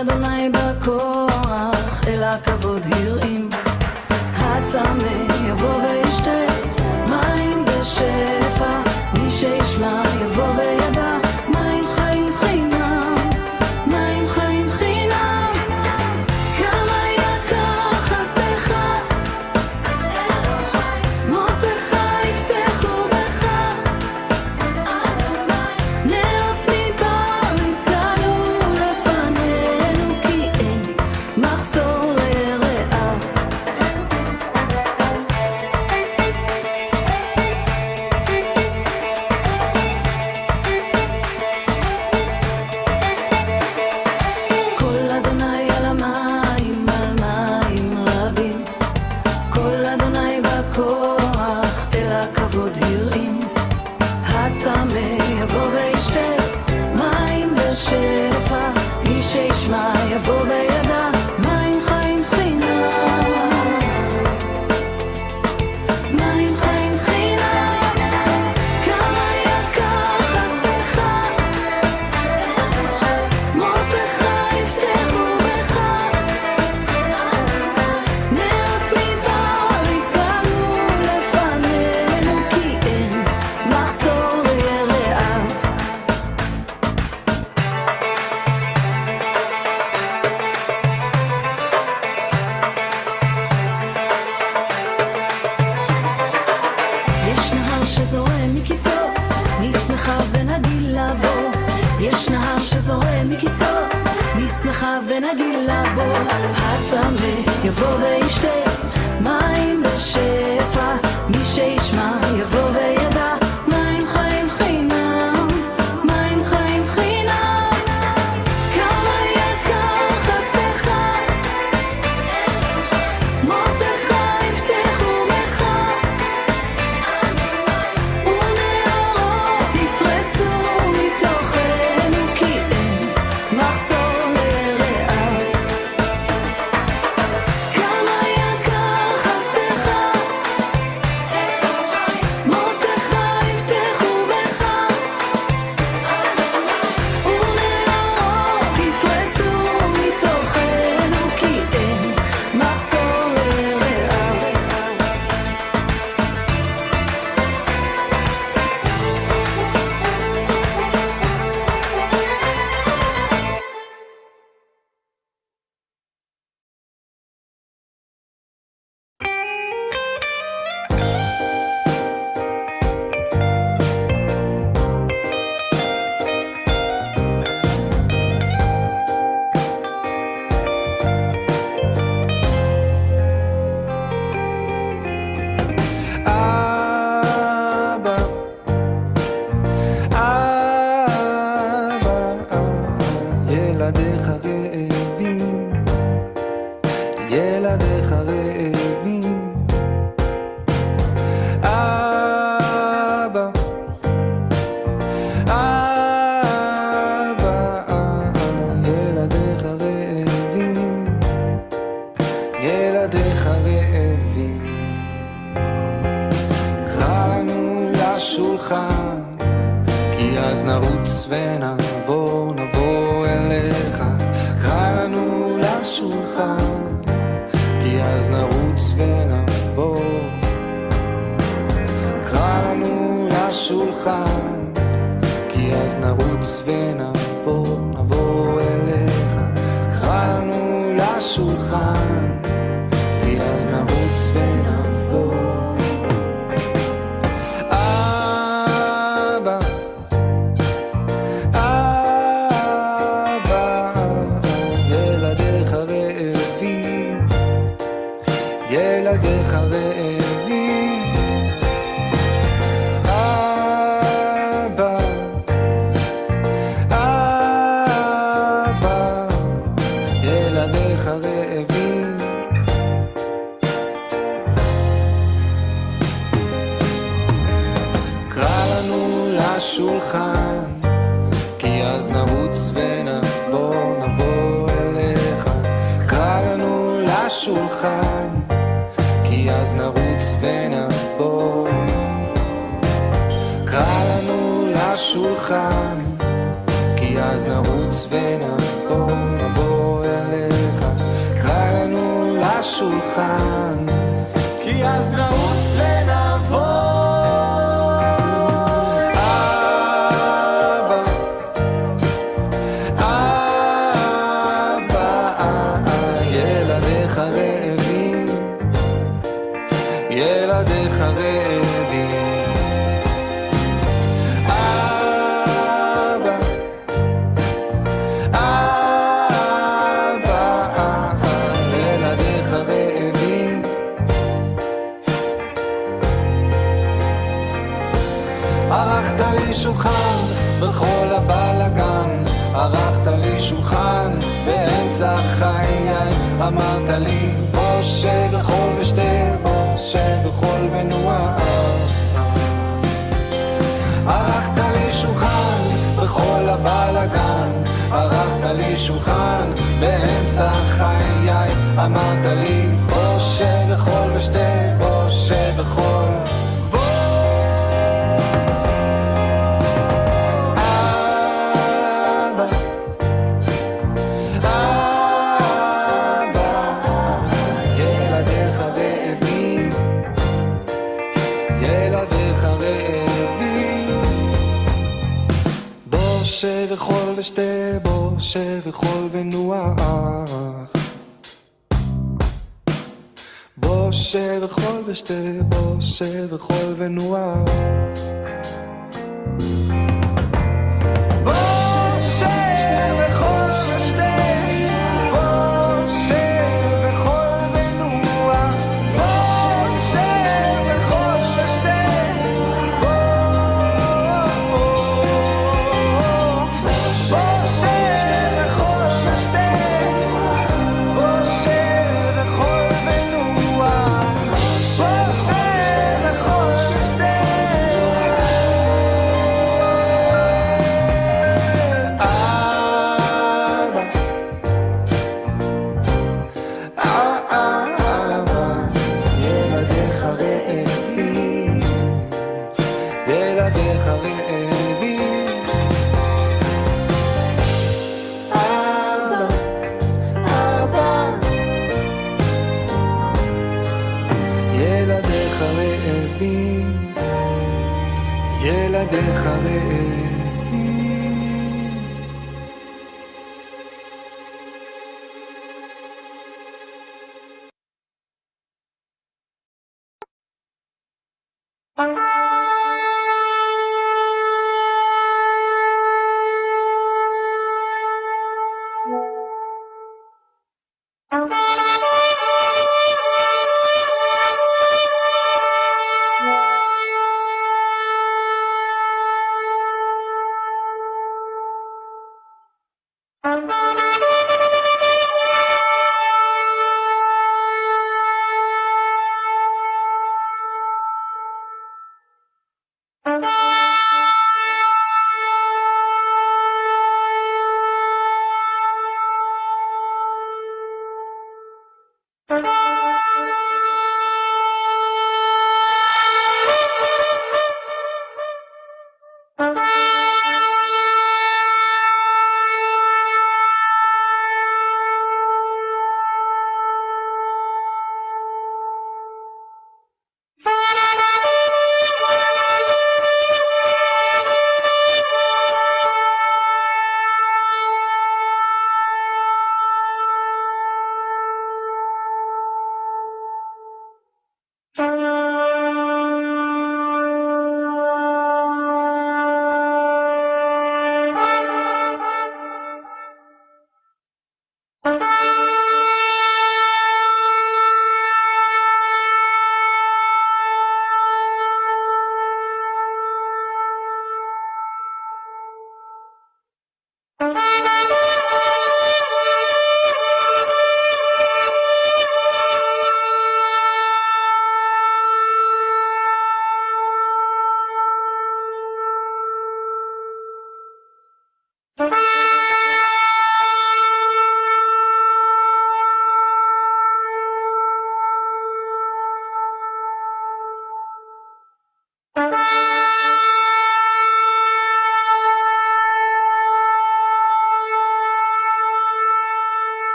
אדוני בכוח, אל הכבוד הרעים. הצמא יבוא וישתה מים בשפע, מי שישמע יבוא וידע מים חיים חינם, מים חיים חינם. כמה יקר חסדך, מוצאך יפתחו בך, נאות מדבר נתגלו לפנינו, כי אין מחסור לירח. כל אדוני על המים, על מים רבים, כל אדוני בכוח, אל הכבוד הרעים. הצמא יבוא וישתה מים בשפע, מי שישמע יבוא וידע מים חיים חינם, מים חיים חינם. כמה יקר חסדך, מוצאך יפתחו בך, נאות מדבר נתגלו לפנינו, כי אין מחסור לירח. יש נהר שזורם מכיסו, נשמחה ונגילה בו. יש נהר שזורם מכיסו, נשמחה ונגילה בו. הצמא יבוא וישתה מים בשפע, מי שישמע יבוא וידע מים חיים חינם, מים חיים חינם. כמה יקר חסדך, מוצאך יפתחו בך, ונהרות יפרצו מתוכנו, כי אין מחסור לירח. כמה יקר חסדך, מוצאך יפתחו בך, ונהרות יפרצו מתוכנו, כי אין מחסור לירח. ילדיך רעבים, ילדיך רעבים. אבא, ילדיך רעבים, ילדיך רעבים. קרא לנו לשולחן, כי אז נרוץ ונעבור, נבוא אליך. קרא לנו לשולחן, כי אז נרוץ ונעבור. קרא לנו לשולחן, כי אז נרוץ ונעבור, נבוא אליך. קרא לנו לשולחן, כי אז נרוץ ונעבור. ילדיך רעבים. אבא, אבא, ילדיך רעבים. קרא לנו לשולחן, כי אז נרוץ ונבוא, נבוא אליך. קרא לנו לשולחן, כי אז נרוץ ונבוא. קרא לנו לשולחן, כי אז נרוץ ונבוא, נבוא ילדיך רעבים. אבא, אבא, ילדיך רעבים. ערכת לי שולחן בכל הבלגן, ערכת לי שולחן באמצע חיי, אמרת לי בוא שב וחול ושתה, בוא שב וחול ונוער. ערכת לי שולחן בכל הבלגן, ערכת לי שולחן באמצע חיי, אמרת לי בוא שב וחול ושתה, בוא שב וחול. שב וחול ושתה, בוא שב וחול ונוח. בוא שב וחול ושתה, בוא שב וחול ונוח. ילדיך רעבים.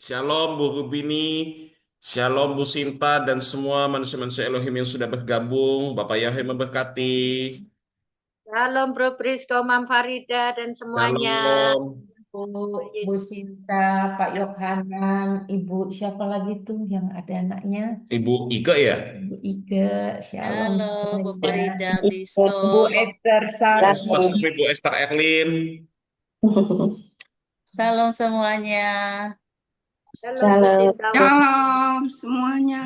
Shalom Bu Rubini, Shalom Bu Sinta dan semua manusia-manusia Elohim yang sudah bergabung. Bapak Yahweh memberkati. Shalom Bro Prisko, Mam Farida dan semuanya. Shalom. Bu Sinta, Pak Yohanan, Ibu siapa lagi tuh yang ada anaknya? Ibu Ike ya? Ibu Ike, Shalom Halo, Bu semuanya. Farida, Blisko. Bu Esther Pastor Sari. Ibu Esther Erlin. Salam semuanya. Shalom Bu Sinta. Shalom semuanya.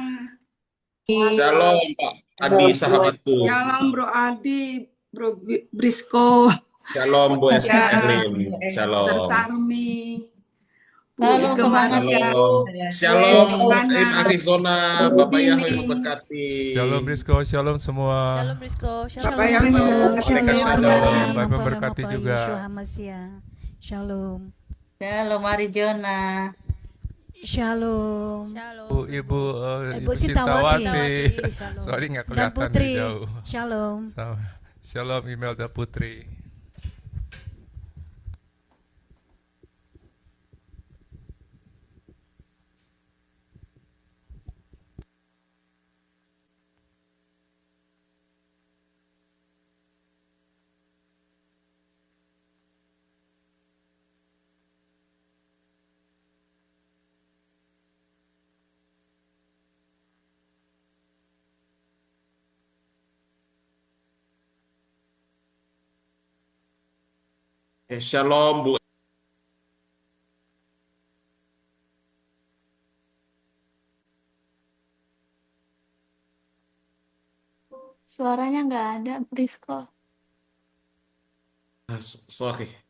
Shalom Pak Adi sahabatku. Shalom Bro Adi, Bro Brisko, Shalom Bu Esther Ya. Erlin. Shalom. Sarmi, Bu Salam Ike semangat Maria, ya, Bu. Shalom Bu Im Hana, Arizona. Bu Bapak Yahweh Bini. memberkati. Shalom Brisco, shalom semua. Shalom Rizko, Bapak yang Shalom. shalom. Shalom. Baik memberkati juga. Shalom. Shalom Arijona. Shalom. Ibu Ibu Sintawati. Shalom. Sorry nggak Dan kelihatan Putri. dari jauh. Shalom. Shalom Imelda Putri. Shalom Bu. Suaranya nggak ada, Blisko. Sorry.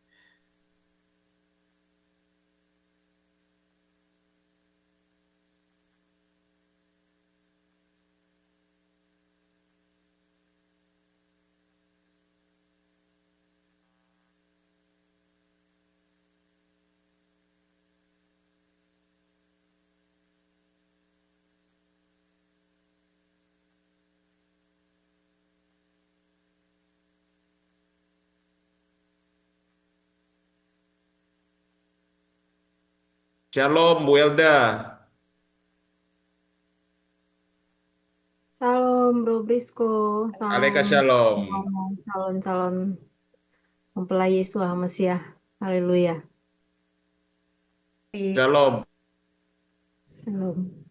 Shalom Bu Elda. Shalom Bro Brisko. Aleka shalom. Calon mempelai Yesus Mesias. Haleluya. Shalom. Shalom.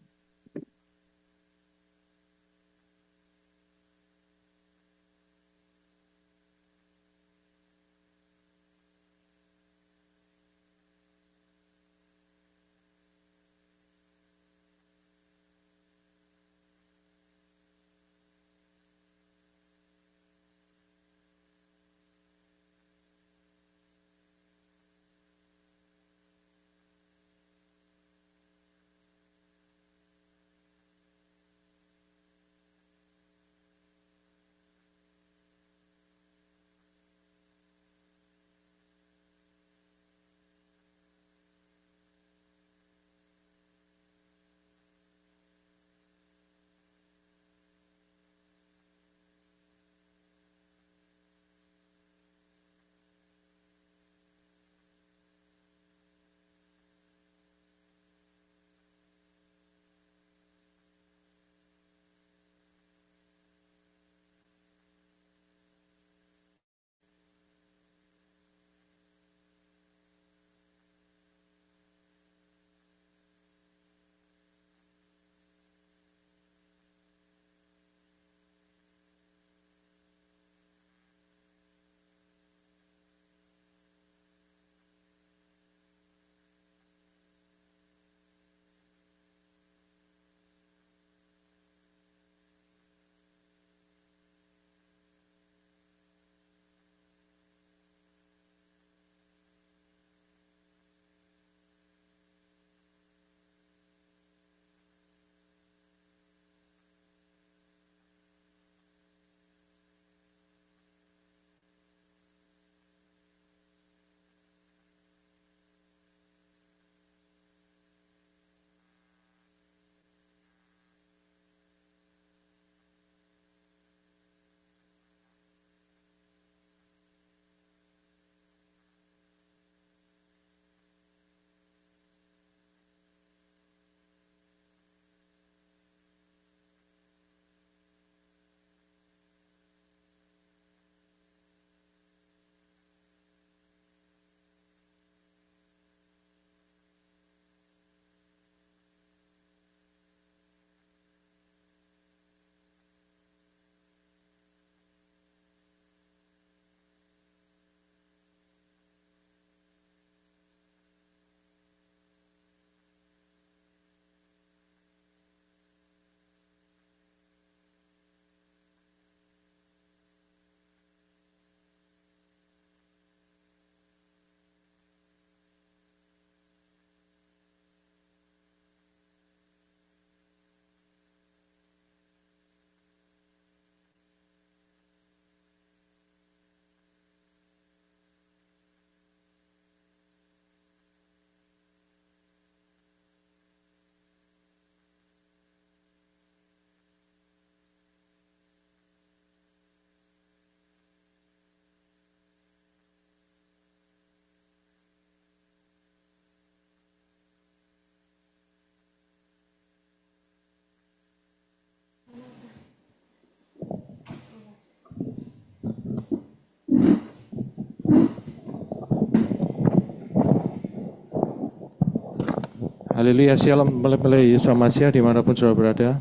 Haleluya, shalom melalui Yesus Masya dimanapun saudara berada.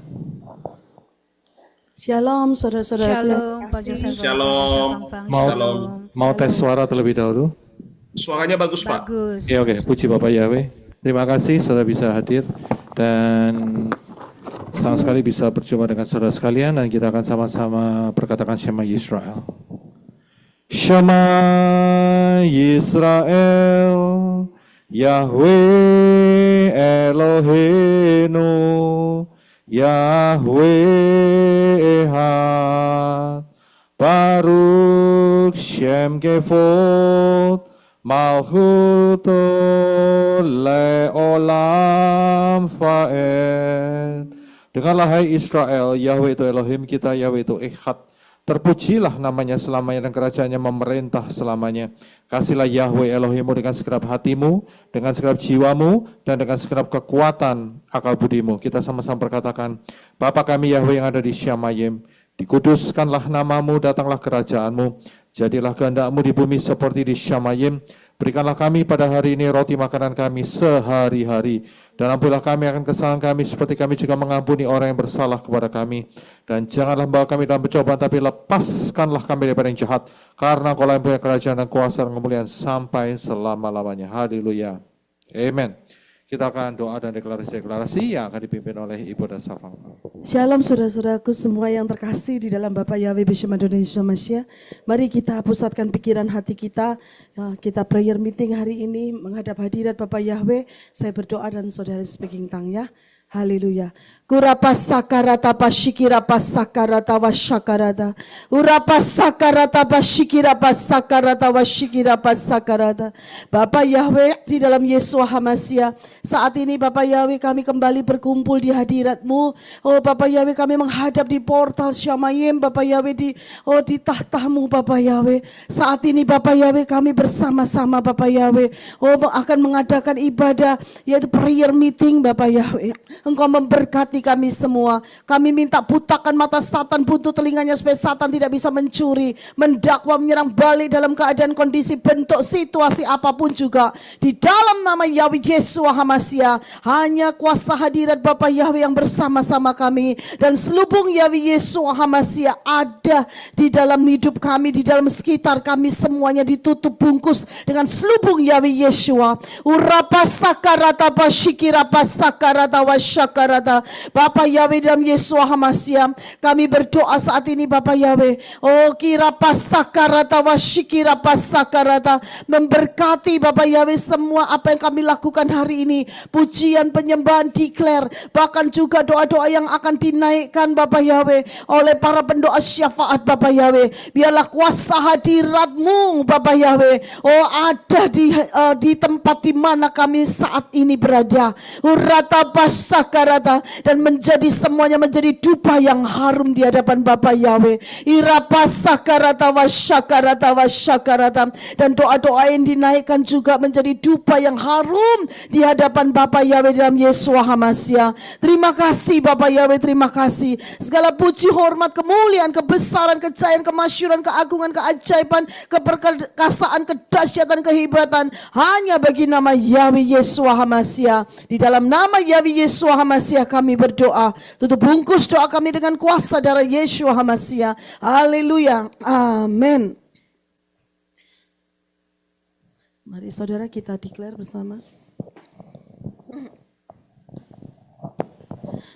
Shalom saudara-saudara. Shalom, Pak Joseph. Shalom. Mau tes suara terlebih dahulu? Suaranya bagus, Pak. Bagus. Ya, oke. Puji Bapak Yahweh. Terima kasih saudara bisa hadir dan senang sekali bisa berjumpa dengan saudara sekalian, dan kita akan sama-sama berkatakan Shema Yisrael. Shema Yisrael, Yahweh Eloheinu, Yahweh Echad, Baruch Shem Kevod, Malchuto leolam fa'ed. Dengarlah hai Israel, Yahweh itu Elohim kita, Yahweh itu Echad. Terpujilah namanya selamanya dan kerajaannya memerintah selamanya. Kasihlah Yahweh Elohimmu dengan segenap hatimu, dengan segenap jiwamu, dan dengan segenap kekuatan akal budimu. Kita sama-sama berkatakan, Bapa kami Yahweh yang ada di Syamayim, dikuduskanlah namamu, datanglah kerajaanmu, jadilah kehendakmu di bumi seperti di Syamayim. Berikanlah kami pada hari ini roti makanan kami sehari-hari. Dan ampunilah kami akan kesalahan kami seperti kami juga mengampuni orang yang bersalah kepada kami. Dan janganlah membawa kami dalam pencobaan, tapi lepaskanlah kami daripada yang jahat. Karena Engkau yang punya kerajaan dan kuasa dan kemuliaan sampai selama-lamanya. Haleluya. Amen. Kita akan doa dan deklarasi-deklarasi yang akan dipimpin oleh Ibu Dasafang. Shalom saudara-saudaraku semua yang terkasih di dalam Bapa Yahweh bersama Indonesia Masya. Mari kita pusatkan pikiran hati kita. Kita prayer meeting hari ini menghadap hadirat Bapa Yahweh. Saya berdoa dan saudara speaking tongue ya. Haleluya. Kurapa sakarata pasikira pasakarata wasyakarata. Urapa sakarata pasikira pasakarata wasyikira pasakarata. Bapak Yahweh di dalam Yesus Hamasya, saat ini Bapak Yahweh kami kembali berkumpul di hadirat-Mu. Oh Bapak Yahweh kami menghadap di portal Syamayim Bapak Yahweh di tahta-Mu Bapak Yahweh. Saat ini Bapak Yahweh kami bersama-sama Bapak Yahweh akan mengadakan ibadah yaitu prayer meeting Bapak Yahweh. Engkau memberkati kami semua. Kami minta butakan mata Satan, buntu telinganya supaya Satan tidak bisa mencuri, mendakwa, menyerang balik dalam keadaan kondisi bentuk situasi apapun juga. Di dalam nama Yahweh Yesus Hamasya, hanya kuasa hadirat Bapa Yahweh yang bersama-sama kami dan selubung Yahweh Yesus Hamasya ada di dalam hidup kami, di dalam sekitar kami semuanya ditutup bungkus dengan selubung Yahweh Yeshua. Urapa sakarata pasyikira pasakarata wasyakarata. Bapak Yahweh dalam Yesus Hamasya, kami berdoa saat ini Bapak Yahweh. Oh kira pasakarata wasyikira pasakarata, memberkati Bapak Yahweh semua apa yang kami lakukan hari ini. Pujian, penyembahan, declare, bahkan juga doa-doa yang akan dinaikkan Bapak Yahweh oleh para pendoa syafaat Bapak Yahweh. Biarlah kuasa hadirat-Mu Bapak Yahweh ada di tempat di mana kami saat ini berada. Urata pasakarata, dan menjadi semuanya menjadi dupa yang harum di hadapan Bapa Yahweh. Irapa sakarata wasyakarata wasyakarata, dan doa-doa yang dinaikkan juga menjadi dupa yang harum di hadapan Bapa Yahweh dalam Yesus Hamasya. Terima kasih Bapa Yahweh, terima kasih. Segala puji, hormat, kemuliaan, kebesaran, kejayaan, kemasyuran, keagungan, keajaiban, keperkasaan, kedahsyatan, kehebatan hanya bagi nama Yahweh Yesus Hamasya. Di dalam nama Yahweh Yesus Hamasya kami berdoa. Tutup bungkus doa kami dengan kuasa darah Yesus Hamasya. Haleluya. Amin. Mari saudara kita declare bersama.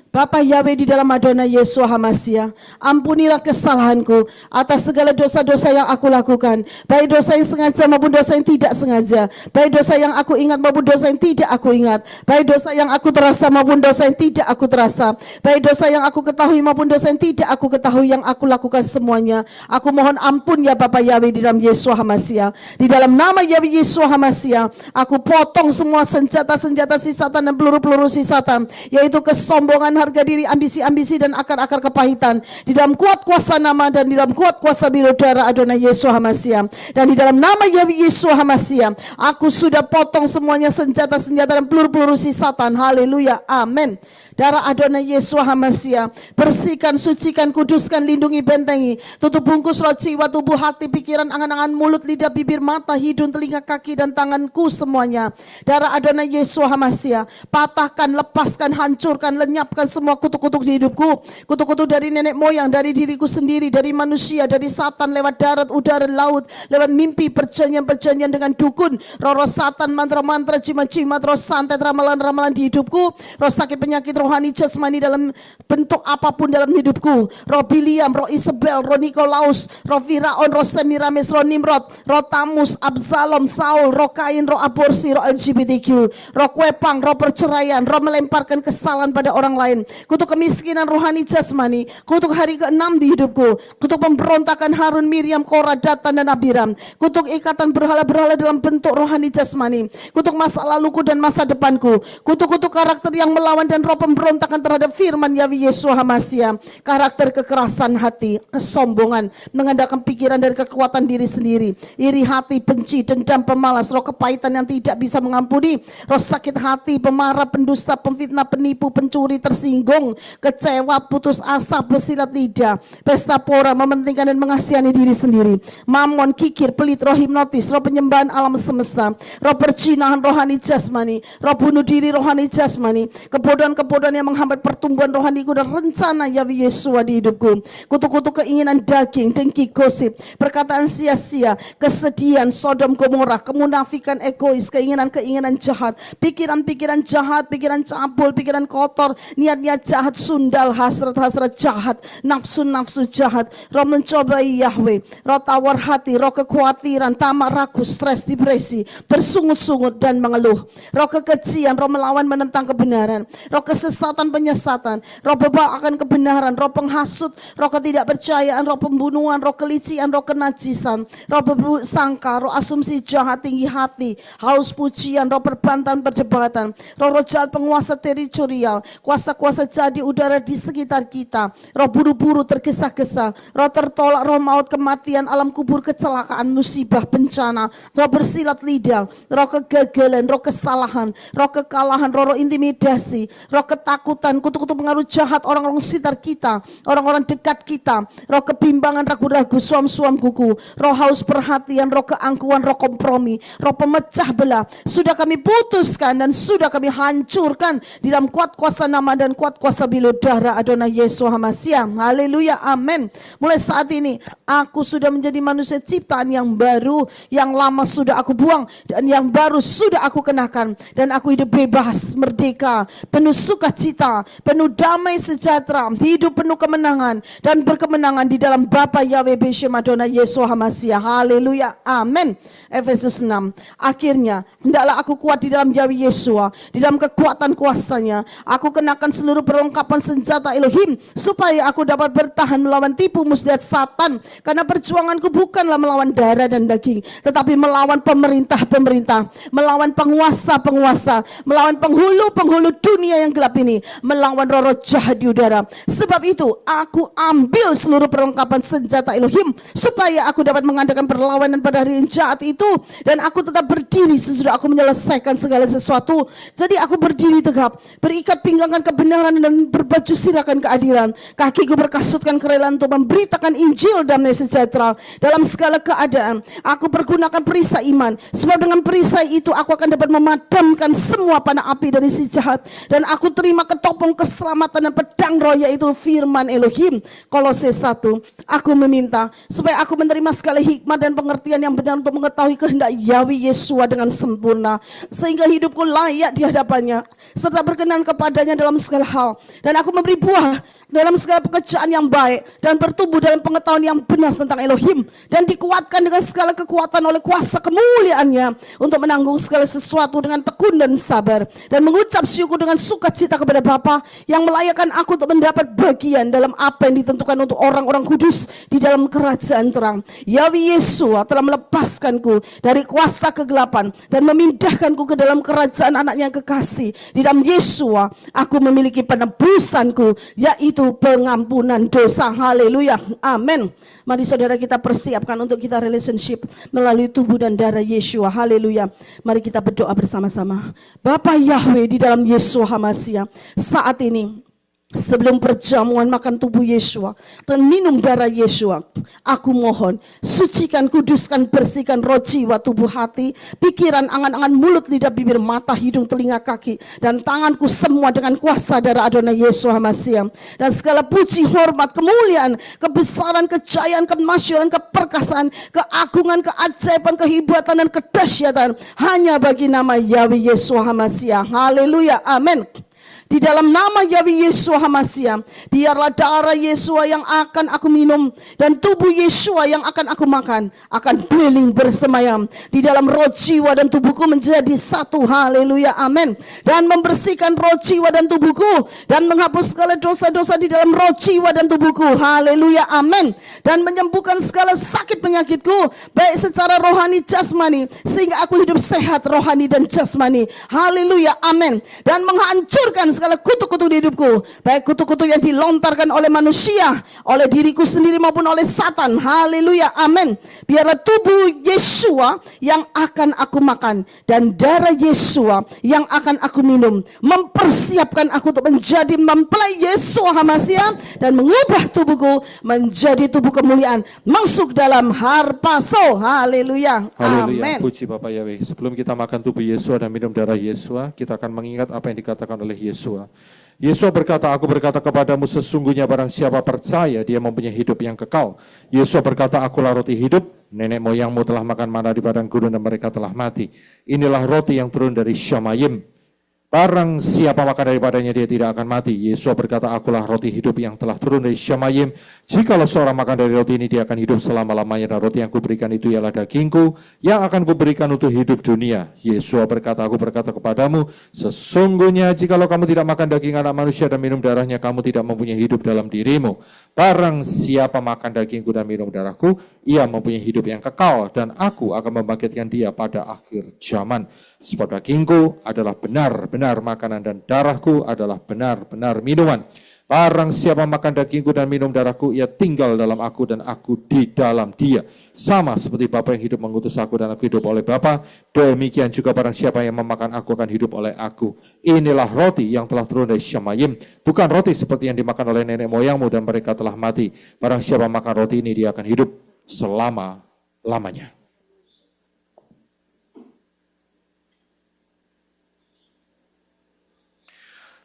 Bapa Yahweh di dalam Adonai Yesus Hamasya, ampunilah kesalahanku atas segala dosa-dosa yang aku lakukan, baik dosa yang sengaja maupun dosa yang tidak sengaja, baik dosa yang aku ingat maupun dosa yang tidak aku ingat, baik dosa yang aku terasa maupun dosa yang tidak aku terasa, baik dosa yang aku ketahui maupun dosa yang tidak aku ketahui yang aku lakukan semuanya. Aku mohon ampun ya Bapa Yahweh di dalam Yesus Hamasya. Di dalam nama Yahweh Yesus Hamasya, aku potong semua senjata-senjata si Satan dan peluru-peluru si Satan, yaitu kesombongan, harga diri, ambisi-ambisi dan akar-akar kepahitan. Di dalam kuat kuasa nama dan di dalam kuat kuasa biru darah Adonai Yesus Hamasya. Dan di dalam nama Yahweh Yesus Hamasya, aku sudah potong semuanya senjata-senjata dan peluru-peluru si Satan. Haleluya. Amin. Darah Adonai Yesus Hamasia. Bersihkan, sucikan, kuduskan, lindungi, bentengi. Tutup bungkus roh, jiwa, tubuh, hati, pikiran, angan-angan, mulut, lidah, bibir, mata, hidung, telinga, kaki, dan tanganku semuanya. Darah Adonai Yesus Hamasia. Patahkan, lepaskan, hancurkan, lenyapkan semua kutuk-kutuk di hidupku. Kutuk-kutuk dari nenek moyang, dari diriku sendiri, dari manusia, dari Satan, lewat darat, udara, laut, lewat mimpi, perjanjian-perjanjian dengan dukun, roh Satan, mantra-mantra, jimat-jimat, roh santet, ramalan-ramalan di hidupku, roh sakit penyakit rohani jasmani dalam bentuk apapun dalam hidupku, roh Biliam, roh Isabel, roh Nikolaus, roh Firaun, roh Semiramis, roh Nimrod, roh Tamus, Absalom, Saul, roh Kain, roh aborsi, roh LGBTQ, roh kuepang, roh perceraian, roh melemparkan kesalahan pada orang lain, kutuk kemiskinan rohani jasmani, kutuk hari ke-6 di hidupku, kutuk pemberontakan Harun, Miriam, Korah, Datan, dan Abiram, kutuk ikatan berhala-berhala dalam bentuk rohani jasmani, kutuk masa laluku dan masa depanku, kutuk-kutuk karakter yang melawan dan roh pemberontakan terhadap firman Yahweh Yesus Hamasia, karakter kekerasan hati, kesombongan, mengandalkan pikiran dari kekuatan diri sendiri, iri hati, benci, dendam, pemalas, roh kepahitan yang tidak bisa mengampuni, roh sakit hati, pemarah, pendusta, pemfitnah, penipu, pencuri, tersinggung, kecewa, putus asa, bersilat lidah, pesta pora, mementingkan dan mengasihani diri sendiri, mamon, kikir, pelit, roh hipnotis, roh penyembahan alam semesta, roh percinahan rohani jasmani, roh bunuh diri rohani jasmani, kebodohan-kebodohan yang menghambat pertumbuhan rohaniku dan rencana Yahweh Yesus di hidupku, kutuk-kutuk keinginan daging, dengki, gosip, perkataan sia-sia, kesedihan, Sodom Gomora, kemunafikan, egois, keinginan-keinginan jahat, pikiran-pikiran jahat, pikiran cabul, pikiran kotor, niat-niat jahat, sundal, hasrat-hasrat jahat, nafsu-nafsu jahat, roh mencobai Yahweh, roh tawar hati, roh kekhawatiran, tamak, ragu, stres, depresi, bersungut-sungut dan mengeluh, roh kekejian, roh melawan menentang kebenaran, roh kesesatan, penyesatan, roh bebal akan kebenaran, roh penghasut, roh ketidakpercayaan, roh pembunuhan, roh kelician, roh kenajisan, roh berburuk sangka, roh asumsi jahat, tinggi hati, haus pujian, roh perbantahan, perdebatan, roh jahat penguasa teritorial, kuasa-kuasa jadi udara di sekitar kita, roh buru-buru tergesa-gesa, roh tertolak, roh maut, kematian, alam kubur, kecelakaan, musibah, bencana, roh bersilat lidah, roh kegagalan, roh kesalahan, roh kekalahan, roh intimidasi, roh ketakutan, kutuk-kutuk pengaruh jahat orang-orang sekitar kita, orang-orang dekat kita, roh kebimbangan, ragu-ragu, suam-suam kuku, roh haus perhatian, roh keangkuhan, roh kompromi, roh pemecah belah, sudah kami putuskan dan sudah kami hancurkan di dalam kuat kuasa nama dan kuat kuasa bilu darah Adonai Yesus Hamasia. Haleluya, amin. Mulai saat ini aku sudah menjadi manusia ciptaan yang baru, yang lama sudah aku buang dan yang baru sudah aku kenakan, dan aku hidup bebas, merdeka, penuh sukacita, penuh damai sejahtera, hidup penuh kemenangan dan berkemenangan di dalam Bapa Yahweh Beshem Adonai Yesus Hamasia. Haleluya, amin. Efesus 6. Akhirnya hendaklah aku kuat di dalam Yahweh Yesua, di dalam kekuatan kuasanya. Aku kenakan seluruh perlengkapan senjata Elohim supaya aku dapat bertahan melawan tipu muslihat Satan, karena perjuanganku bukanlah melawan darah dan daging, tetapi melawan pemerintah-pemerintah, melawan penguasa-penguasa, melawan penghulu-penghulu dunia yang gelap ini, melawan roh-roh jahat di udara. Sebab itu aku ambil seluruh perlengkapan senjata Elohim supaya aku dapat mengadakan perlawanan pada hari yang jahat itu, dan aku tetap berdiri sesudah aku menyelesaikan segala sesuatu. Jadi aku berdiri tegap, berikat pinggangan kebenaran dan berbaju sirakan keadilan. Kakiku berkasutkan kerelaan untuk memberitakan Injil damai sejahtera dalam segala keadaan. Aku pergunakan perisai iman, sebab dengan perisai itu aku akan dapat memadamkan semua panah api dari si jahat, dan aku terima ketopong keselamatan dan pedang roh, yaitu firman Elohim. Kolose 1. Aku meminta supaya aku menerima segala hikmat dan pengertian yang benar untuk mengetahui kehendak Yahweh Yesua dengan sempurna, sehingga hidupku layak di hadapannya serta berkenan kepadanya dalam segala hal, dan aku memberi buah dalam segala pekerjaan yang baik dan bertumbuh dalam pengetahuan yang benar tentang Elohim, dan dikuatkan dengan segala kekuatan oleh kuasa kemuliaannya untuk menanggung segala sesuatu dengan tekun dan sabar, dan mengucap syukur dengan sukacita kepada Bapa yang melayakkan aku untuk mendapat bagian dalam apa yang ditentukan untuk orang-orang kudus di dalam kerajaan terang. Yahweh Yesua telah melepaskanku dari kuasa kegelapan dan memindahkanku ke dalam kerajaan anaknya yang kekasih. Di dalam Yesua aku memiliki penebusanku, yaitu pengampunan dosa. Haleluya, amin. Mari saudara kita persiapkan untuk kita relationship melalui tubuh dan darah Yesua. Haleluya. Mari kita berdoa bersama-sama. Bapa Yahweh, di dalam Yesua Hamasia, saat ini sebelum perjamuan makan tubuh Yesua dan minum darah Yesua, aku mohon sucikan, kuduskan, bersihkan roh, jiwa, tubuh, hati, pikiran, angan-angan, mulut, lidah, bibir, mata, hidung, telinga, kaki, dan tanganku semua dengan kuasa darah Adonai Yesus HaMashiach. Dan segala puji, hormat, kemuliaan, kebesaran, kejayaan, kemasyhuran, keperkasaan, keagungan, keajaiban, kehebatan, dan kedahsyatan hanya bagi nama Yahweh Yesus HaMashiach. Haleluya, amin. Di dalam nama Yahweh Yesus HaMashiach, biarlah darah Yesua yang akan aku minum dan tubuh Yesua yang akan aku makan akan dwelling bersemayam di dalam roh, jiwa, dan tubuhku menjadi satu. Haleluya, amin. Dan membersihkan roh, jiwa, dan tubuhku dan menghapus segala dosa-dosa di dalam roh, jiwa, dan tubuhku. Haleluya, amin. Dan menyembuhkan segala sakit penyakitku baik secara rohani, jasmani, sehingga aku hidup sehat rohani dan jasmani. Haleluya, amin. Dan menghancurkan segala kutuk-kutuk di hidupku, baik kutuk-kutuk yang dilontarkan oleh manusia, oleh diriku sendiri maupun oleh Satan. Haleluya, amin. Biarlah tubuh Yesua yang akan aku makan dan darah Yesua yang akan aku minum mempersiapkan aku untuk menjadi mempelai Yesus HaMashiach dan mengubah tubuhku menjadi tubuh kemuliaan masuk dalam harpaso. Haleluya, Haleluya, amin. puji Bapak Yahweh. Sebelum kita makan tubuh Yesua dan minum darah Yesua, kita akan mengingat apa yang dikatakan oleh Yesua. Yesua berkata, aku berkata kepadamu, sesungguhnya barang siapa percaya, dia mempunyai hidup yang kekal. Yesua berkata, akulah roti hidup, nenek moyangmu telah makan mana di padang gurun dan mereka telah mati. Inilah roti yang turun dari Syamayim. Barang siapa makan daripadanya dia tidak akan mati. Yesus berkata, akulah roti hidup yang telah turun dari Syamayim. Jikalau seorang makan dari roti ini, dia akan hidup selama-lamanya. Dan roti yang kuberikan itu ialah dagingku yang akan kuberikan untuk hidup dunia. Yesus berkata, aku berkata kepadamu, sesungguhnya jikalau kamu tidak makan daging anak manusia dan minum darahnya, kamu tidak mempunyai hidup dalam dirimu. Barang siapa makan dagingku dan minum darahku, ia mempunyai hidup yang kekal, dan aku akan membangkitkan dia pada akhir zaman. Sebab dagingku adalah benar-benar makanan dan darahku adalah benar-benar minuman. Barang siapa makan dagingku dan minum darahku, ia tinggal dalam aku dan aku di dalam dia. Sama seperti Bapa yang hidup mengutus aku dan aku hidup oleh Bapa, demikian juga barang siapa yang memakan aku akan hidup oleh aku. Inilah roti yang telah turun dari Syamayim, bukan roti seperti yang dimakan oleh nenek moyangmu dan mereka telah mati. Barang siapa makan roti ini, dia akan hidup selama-lamanya.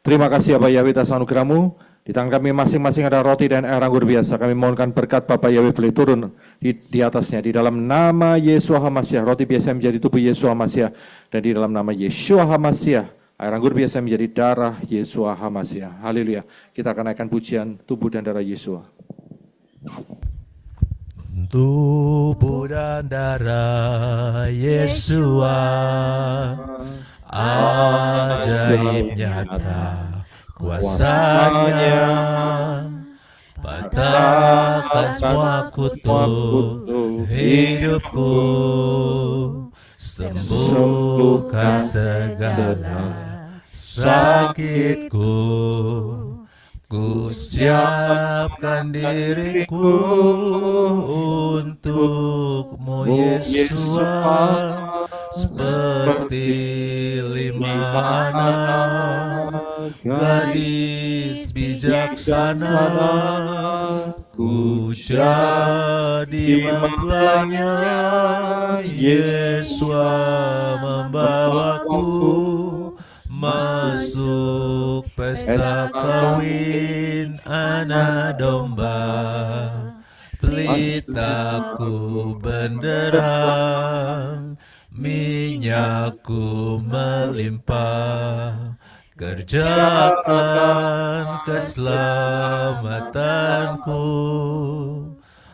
Terima kasih Bapak Yahweh atas anugerah-Mu. Di tangan kami masing-masing ada roti dan air anggur biasa. Kami mohonkan berkat Bapak Yahweh boleh turun di atasnya. Di dalam nama Yesus HaMashiach, roti biasa menjadi tubuh Yesus HaMashiach. Dan di dalam nama Yesus HaMashiach, air anggur biasa menjadi darah Yesus HaMashiach. Haleluya. Kita akan naikkan pujian tubuh dan darah Yesus. Tubuh dan darah Yesua, ajaib nyata kuasanya, patahkan semua kutuk hidupku, sembuhkan segala sakitku. Ku siapkan diriku untukmu Yesua, seperti 5 anak gadis bijaksana. Ku jadi mempelainya, Yesua membawaku masuk pesta kawin anak domba. Pelitaku benderang, minyakku melimpah. Kerjakan keselamatanku,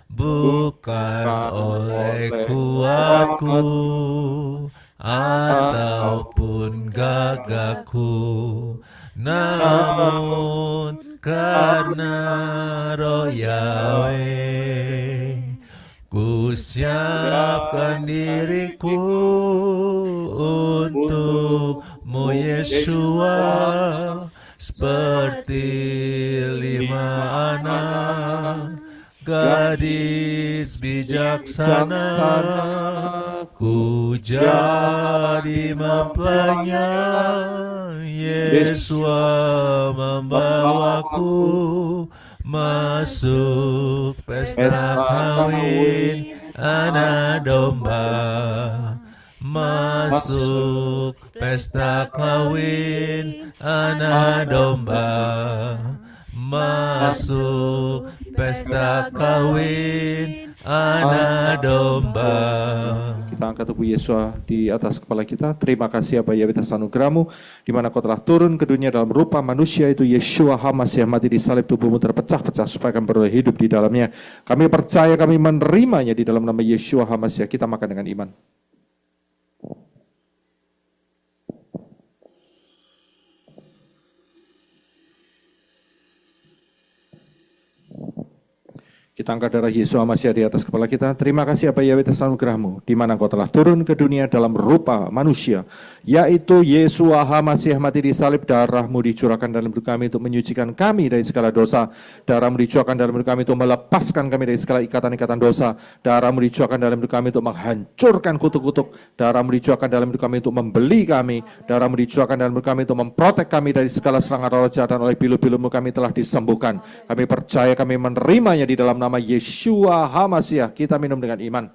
bukan oleh kuatku ataupun gagahku, namun karena Roh Yahweh. Ku siapkan diriku untukmu Yesua, seperti 5 anak gadis bijaksana. Ku jadi mempelainya, Yesua membawaku masuk pesta kawin anak domba. Masuk pesta kawin anak domba. Masuk pesta kawin anak domba. Kita angkat tubuh Yesus di atas kepala kita. Terima kasih Bapa Yahweh atas anugerah-Mu, di mana Kau telah turun ke dunia dalam rupa manusia, itu Yeshua HaMasiah, mati di salib, tubuhmu terpecah-pecah supaya kami beroleh hidup di dalamnya. Kami percaya, kami menerimanya di dalam nama Yeshua HaMasiah. Kita makan dengan iman. Kita angkat darah Yesus HaMasiah di atas kepala kita. Terima kasih Bapa Yahweh atas anugerah-Mu, di mana Kau telah turun ke dunia dalam rupa manusia, yaitu Yesus HaMasiah, mati di salib. Darah-Mu dicurahkan dalam hidup kami untuk menyucikan kami dari segala dosa. Darah-Mu dicurahkan dalam hidup kami untuk melepaskan kami dari segala ikatan-ikatan dosa. Darah-Mu dicurahkan dalam hidup kami untuk menghancurkan kutuk-kutuk. Darah-Mu dicurahkan dalam hidup kami untuk membeli kami. Darah-Mu dicurahkan dalam hidup kami untuk memprotek kami dari segala serangan roh jahat, dan oleh pilu-pilu-Mu kami telah disembuhkan. Kami percaya, kami menerimanya di dalam nama Yeshua HaMasiah. Kita minum dengan iman.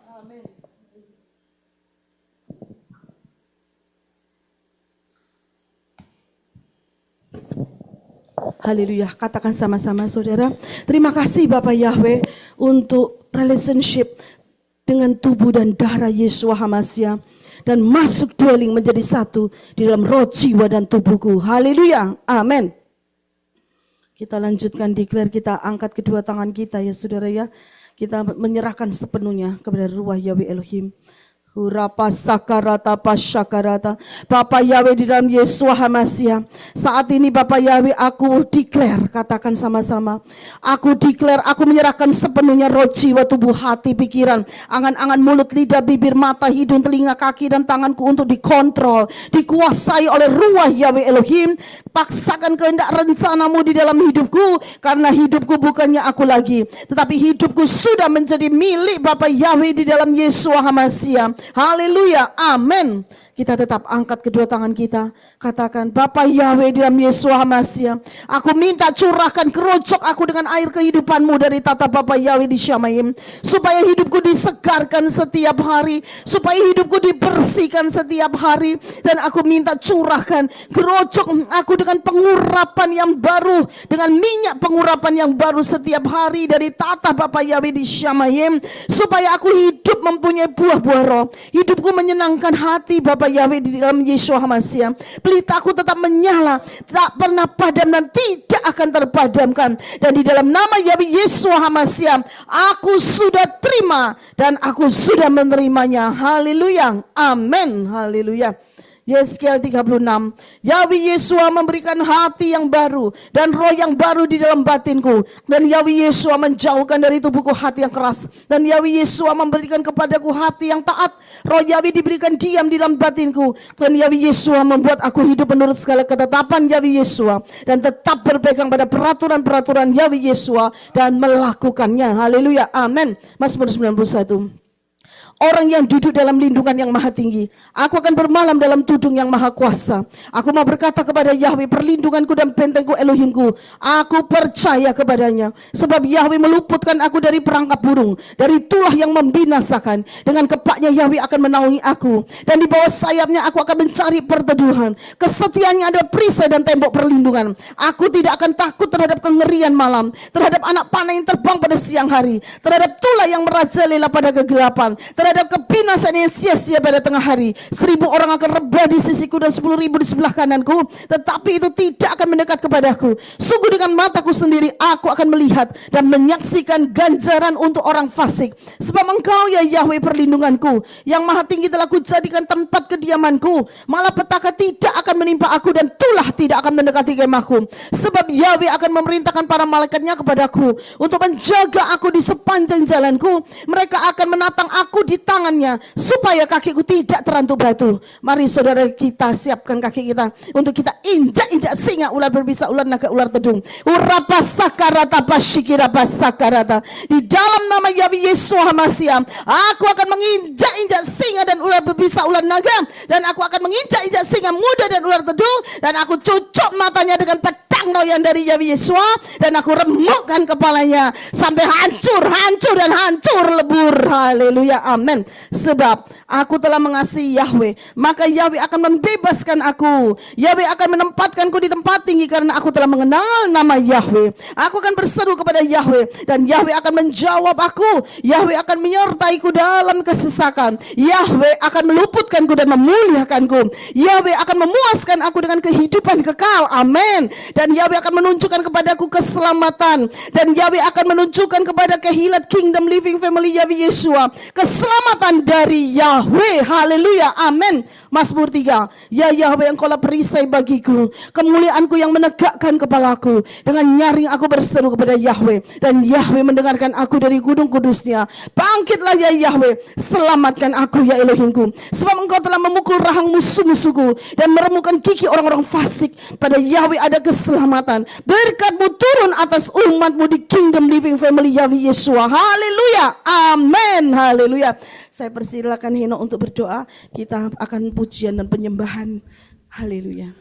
Haleluya. Katakan sama-sama saudara. Terima kasih Bapak Yahweh untuk relationship dengan tubuh dan darah Yeshua HaMasiah, dan masuk dwelling menjadi satu di dalam roh, jiwa, dan tubuhku. Haleluya. Amin. Kita lanjutkan declare, kita angkat kedua tangan kita ya saudara ya. Kita menyerahkan sepenuhnya kepada ruah Yahweh Elohim. Hurapa sakarata pasyakarata. Bapak Yahweh di dalam Yeshua HaMasiah, saat ini Bapak Yahweh aku declare, katakan sama-sama. Aku declare, aku menyerahkan sepenuhnya roh, jiwa, tubuh, hati, pikiran, angan-angan, mulut, lidah, bibir, mata, hidung, telinga, kaki, dan tanganku untuk dikontrol, dikuasai oleh ruah Yahweh Elohim. Paksakan kehendak rencanamu di dalam hidupku, karena hidupku bukannya aku lagi, tetapi hidupku sudah menjadi milik Bapak Yahweh di dalam Yeshua HaMasiah. Haleluya, amin. Kita tetap angkat kedua tangan kita. Katakan, Bapak Yahweh di dalam Yeshua HaMasiah, aku minta curahkan kerocok aku dengan air kehidupanmu dari tata Bapak Yahweh di Syamayim, supaya hidupku disegarkan setiap hari, supaya hidupku dibersihkan setiap hari. Dan aku minta curahkan kerocok aku dengan pengurapan yang baru, dengan minyak pengurapan yang baru setiap hari dari tata Bapak Yahweh di Syamayim, supaya aku hidup mempunyai buah-buah roh. Hidupku menyenangkan hati Bapak Yahweh di dalam Yeshua HaMasiah. Pelitaku tetap menyala, tak pernah padam dan tidak akan terpadamkan. Dan di dalam nama Yahweh Yeshua HaMasiah, aku sudah terima dan aku sudah menerimanya. Haleluya, amin, haleluya. Yeskiel 36, Yahweh Yeshua memberikan hati yang baru dan roh yang baru di dalam batinku. Dan Yahweh Yeshua menjauhkan dari tubuhku hati yang keras. Dan Yahweh Yeshua memberikan kepadaku hati yang taat. Roh Yahweh diberikan diam di dalam batinku. Dan Yahweh Yeshua membuat aku hidup menurut segala ketetapan Yahweh Yeshua, dan tetap berpegang pada peraturan-peraturan Yahweh Yeshua dan melakukannya. Haleluya, amin. Mazmur 91. Orang yang duduk dalam lindungan yang maha tinggi, aku akan bermalam dalam tudung yang maha kuasa. Aku mau berkata kepada Yahweh, perlindunganku dan bentengku Elohimku, aku percaya kepadanya. Sebab Yahweh meluputkan aku dari perangkap burung, dari tulah yang membinasakan. Dengan kepaknya Yahweh akan menaungi aku, dan di bawah sayapnya aku akan mencari perteduhan. Kesetiaannya ada perisai dan tembok perlindungan. Aku tidak akan takut terhadap kengerian malam, terhadap anak panah yang terbang pada siang hari, terhadap tulah yang merajalela pada kegelapan, terhadap kebinasaan yang sia-sia pada tengah hari. 1000 orang akan rebah di sisiku dan 10.000 di sebelah kananku, tetapi itu tidak akan mendekat kepadaku. Sungguh dengan mataku sendiri aku akan melihat dan menyaksikan ganjaran untuk orang fasik. Sebab Engkau ya Yahweh perlindunganku, yang maha tinggi telah kujadikan tempat kediamanku. Malapetaka tidak akan menimpa aku dan tulah tidak akan mendekati kemahku. Sebab Yahweh akan memerintahkan para malaikatnya kepadaku untuk menjaga menjaga aku di sepanjang jalanku. Mereka akan menatang aku di tangannya supaya kakiku tidak terantuk batu. Mari saudara kita siapkan kaki kita untuk kita injak-injak singa, ular berbisa, ular naga, ular tedung. Urapasakarata pasyikirapasakarata. Di dalam nama Yahweh Yesus HaMashiach, aku akan menginjak-injak singa dan ular berbisa, ular naga, dan aku akan menginjak-injak singa muda dan ular tedung, dan aku cucuk matanya dengan pedang royan dari Yahweh Yesus, dan aku remukkan kepalanya sampai hancur dan hancur lebur. Haleluya, amin. Sebab aku telah mengasihi Yahweh, maka Yahweh akan membebaskan aku. Yahweh akan menempatkanku di tempat tinggi karena aku telah mengenal nama Yahweh. Aku akan berseru kepada Yahweh dan Yahweh akan menjawab aku. Yahweh akan menyertaiku dalam kesesakan. Yahweh akan meluputkanku dan memuliakanku. Yahweh akan memuaskan aku dengan kehidupan kekal. Amin. Dan Yahweh akan menunjukkan kepadaku keselamatan. Dan Yahweh akan menunjukkan kepada Kehilat Kingdom Living Family Yahweh Yeshua keselamatan dari Yahweh. Haleluya, amin. Mazmur 3. Ya Yahweh, Engkaulah perisai bagiku, kemuliaanku yang menegakkan kepalaku. Dengan nyaring aku berseru kepada Yahweh, dan Yahweh mendengarkan aku dari gunung kudusnya. Bangkitlah ya Yahweh, selamatkan aku ya Elohimku, sebab Engkau telah memukul rahang musuh-musuhku dan meremukkan gigi orang-orang fasik. Pada Yahweh ada keselamatan. Berkat-Mu turun atas umat-Mu di Kingdom Living Family Yahweh Yeshua. Haleluya, amin. Haleluya. Saya persilakan Heno untuk berdoa. Kita akan pujian dan penyembahan. Haleluya.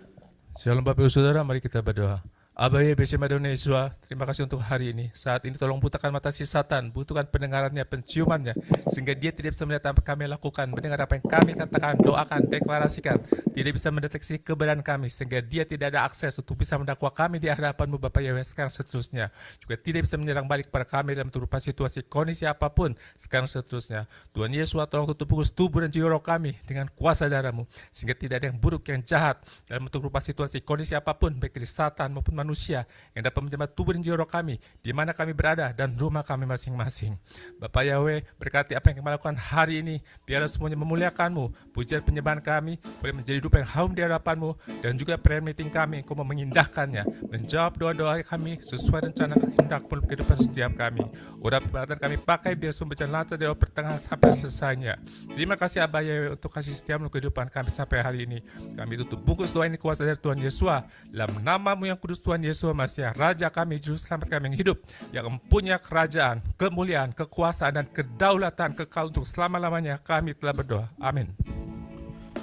Shalom Bapak Ibu Saudara, mari kita berdoa. Abah Yahweh Bapa Indonesia, terima kasih untuk hari ini. Saat ini tolong butakan mata si Satan, butuhkan pendengarannya, penciumannya, sehingga dia tidak bisa melihat apa yang kami lakukan, mendengar apa yang kami katakan, doakan, deklarasikan, tidak bisa mendeteksi kebenaran kami, sehingga dia tidak ada akses untuk bisa mendakwa kami di hadapan-Mu Bapak Yahweh sekarang seterusnya. Juga tidak bisa menyerang balik pada kami dalam berupa situasi kondisi apapun sekarang seterusnya. Tuhan Yesus, tolong tutup bungkus tubuh dan jiwa roh kami dengan kuasa darah-Mu, sehingga tidak ada yang buruk, yang jahat dalam bentuk rupa situasi kondisi apapun, baik dari Satan maupun manusia yang dapat menjamah tubuh dan jiwa roh kami di mana kami berada dan rumah kami masing-masing. Bapak Yahweh, berkati apa yang kami lakukan hari ini, biarlah semuanya memuliakan-Mu. Pujian penyembahan kami boleh menjadi hidup yang harum di hadapan-Mu, dan juga prayer meeting kami, Engkau mau mengindahkannya, menjawab doa-doa kami sesuai rencana kehendak pun kehidupan setiap kami. Udah peralatan kami pakai biar semua berjalan lancar dari awal pertengahan sampai selesainya. Terima kasih Abah Yahweh untuk kasih setiamu kehidupan kami sampai hari ini. Kami tutup bungkus doa ini kuasa dari Tuhan Yesus, dalam nama-Mu yang kudus Tuhan Yesus HaMashiach, Raja kami, Juru Selamat kami yang hidup, yang mempunyai kerajaan, kemuliaan, kekuasaan, dan kedaulatan kekal untuk selama-lamanya. Kami telah berdoa. Amin.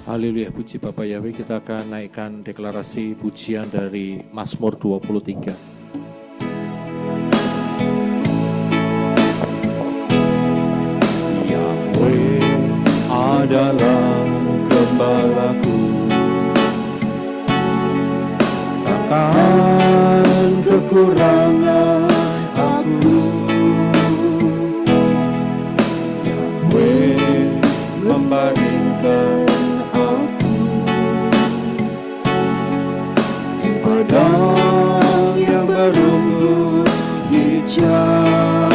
Haleluya, puji Bapak Yahweh. Kita akan naikkan deklarasi pujian dari Mazmur 23. Yahweh adalah gembalaku, takkan kekurangan aku. Yahweh membaringkan aku di padang yang berumput hijau.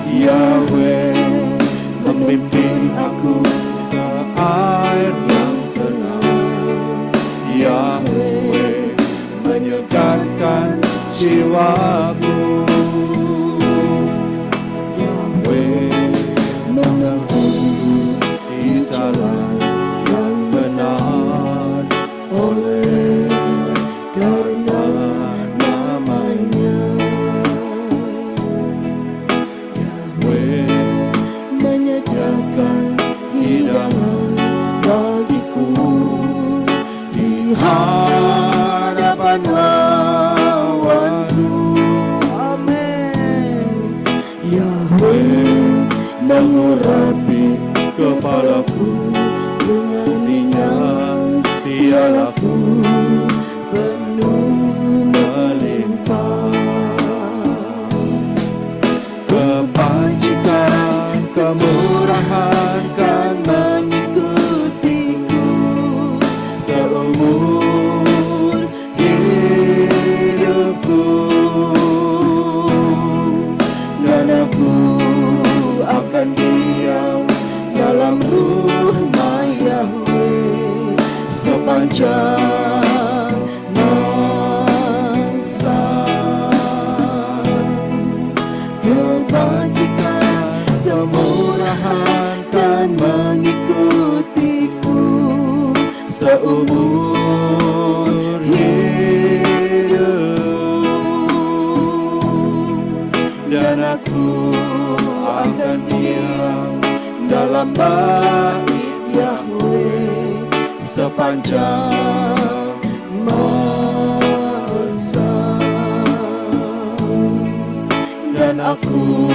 Yahweh membimbing aku ke air yang tenang. Yahweh menyegarkan jiwaku. Yahweh meneguhku di jalan yang benar oleh karena namanya. Yahweh menyediakan hidangan bagiku di hadapan lawanku. Amin. Yahweh mengurapi kepalaku dengan minyak, pialaku penuh melimpah. Kebajikan, kemurahan kan mengikutiku seumur hidupku, dan aku akan diam dalam ruh dan aku akan diam dalam bait Yahweh sepanjang masa, dan aku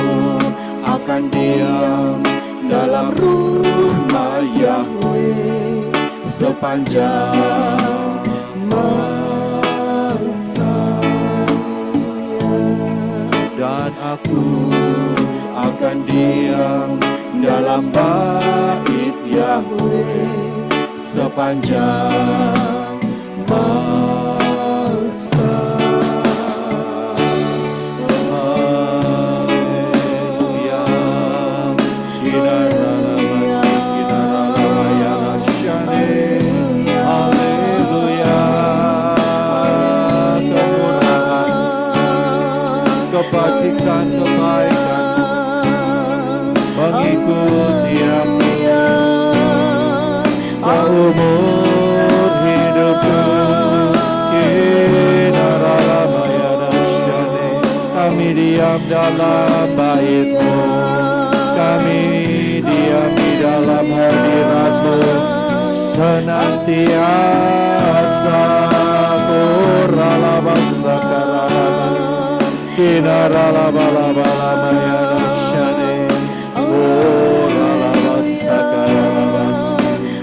akan diam dalam rumah Yahweh sepanjang masa, dan aku akan diam dalam bait Yahweh sepanjang masa. Haleluya. Haleluya. Kemurahan, kebajikan, kebaikan mengikuti aku seumur hidupku. Kami diam dalam bait-Mu, kami diam di dalam hadirat-Mu senantiasa. Kuralabasakaramas kinaralabalabalamayanasyane kuralabasakaramas.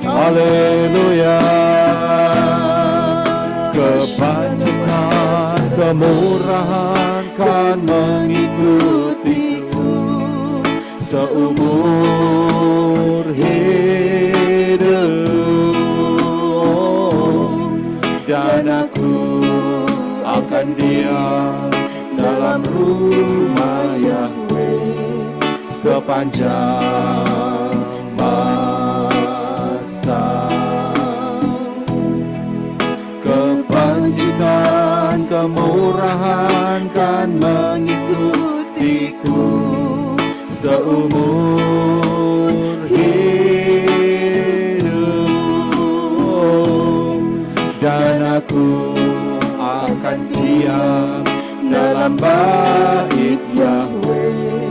Haleluya. Kebajikan, kemurahan kan mengikutiku seumur hidup, dan aku akan diam dalam rumah Yahweh sepanjang masa. Kebajikan, kemurahan kan mengikutiku seumur hidup, dan aku akan diam dalam bait Yahweh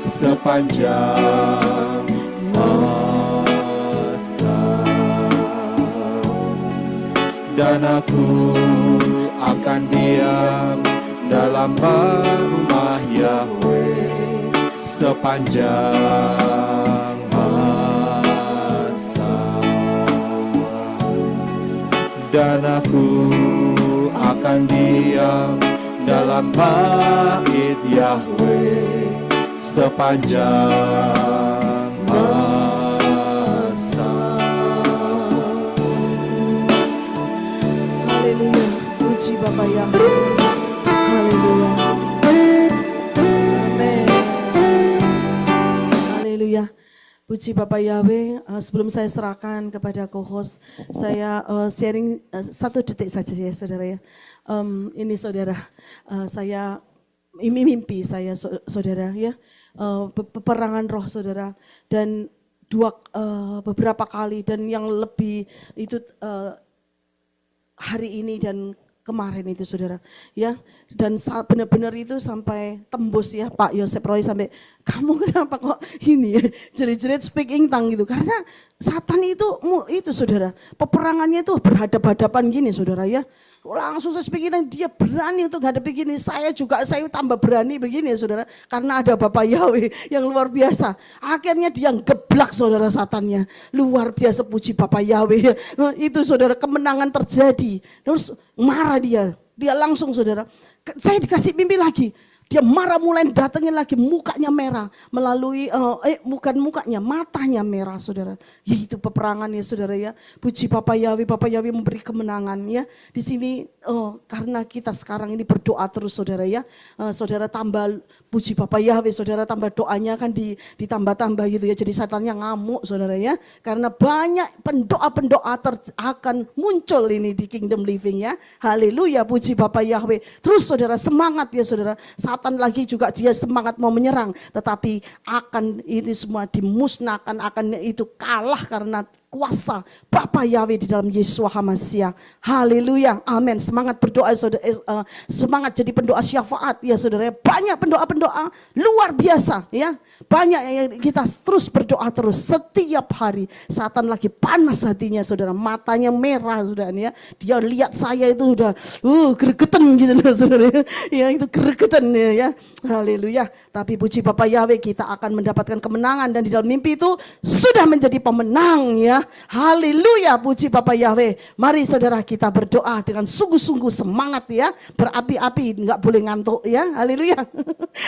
sepanjang masa, dan aku akan diam dalam rumah Yahweh sepanjang masa, dan aku akan diam dalam bait Yahweh sepanjang masa. Haleluya, puji Bapa Yahweh. Haleluya. Amin. Haleluya. Puji Bapak Yahweh. Sebelum saya serahkan kepada co-host, saya sharing 1 detik saja ya saudara ya. Ini saudara, saya mimpi saya saudara ya, peperangan roh saudara, dan beberapa kali, dan yang lebih itu hari ini dan kemarin itu saudara ya, dan benar-benar itu sampai tembus ya Pak Yosep Roy, sampai kamu kenapa kok ini ya jerit-jerit speaking tongue gitu, karena Satan itu saudara, peperangannya itu berhadap-hadapan gini saudara ya, langsung saya speaking tongue, dia berani untuk hadapi gini, saya tambah berani begini ya saudara, karena ada Bapak Yahweh yang luar biasa, akhirnya dia geblak saudara satannya, luar biasa, puji Bapak Yahweh ya. Itu saudara, kemenangan terjadi, terus marah dia langsung saudara, saya dikasih mimpi lagi, dia marah, mulai datangin lagi, mukanya merah, melalui bukan mukanya, matanya merah saudara, yaitu peperangan ya saudara ya. Puji Bapak Yahweh memberi kemenangan ya. Di sini karena kita sekarang ini berdoa terus saudara ya, saudara tambah, puji Bapak Yahweh, saudara tambah doanya kan ditambah-tambah gitu ya, jadi satannya ngamuk saudara ya, karena banyak pendoa-pendoa akan muncul ini di Kingdom Living ya. Haleluya, puji Bapak Yahweh. Terus saudara semangat ya saudara, Satan lagi juga dia semangat mau menyerang, tetapi akan ini semua dimusnahkan, akan itu kalah karena kuasa Bapa Yahweh di dalam Yeshua HaMashiach. Haleluya, amin. Semangat berdoa saudara, semangat jadi pendoa syafaat ya saudara. Banyak pendoa-pendoa luar biasa ya. Banyak yang kita terus berdoa terus setiap hari. Satan lagi panas hatinya saudara, matanya merah saudara ya. Dia lihat saya itu udah gregetan gitu loh saudara ya, itu gregetan ya. Haleluya. Tapi puji Bapa Yahweh, kita akan mendapatkan kemenangan dan di dalam mimpi itu sudah menjadi pemenang ya. Haleluya, puji Bapa Yahweh. Mari saudara kita berdoa dengan sungguh-sungguh semangat ya, berapi-api, nggak boleh ngantuk ya. Haleluya.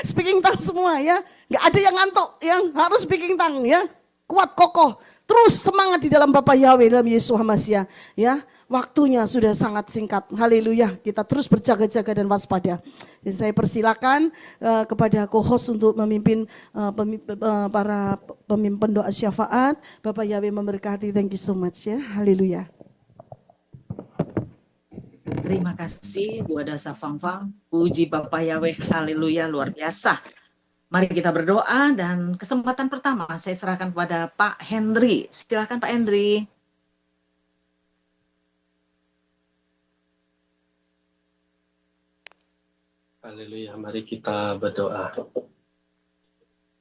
Speaking tongue semua ya, nggak ada yang ngantuk, yang harus speaking tongue ya. Kuat kokoh, terus semangat di dalam Bapa Yahweh dalam Yesus HaMashiach ya. Waktunya sudah sangat singkat. Haleluya. Kita terus berjaga-jaga dan waspada. Jadi saya persilakan kepada co-host untuk memimpin para pemimpin doa syafaat. Bapak Yahweh memberkati. Thank you so much ya. Haleluya. Terima kasih Bu Adasa Fangfang. Puji Bapak Yahweh. Haleluya, luar biasa. Mari kita berdoa dan kesempatan pertama saya serahkan kepada Pak Henry. Silakan Pak Henry. Haleluya, mari kita berdoa.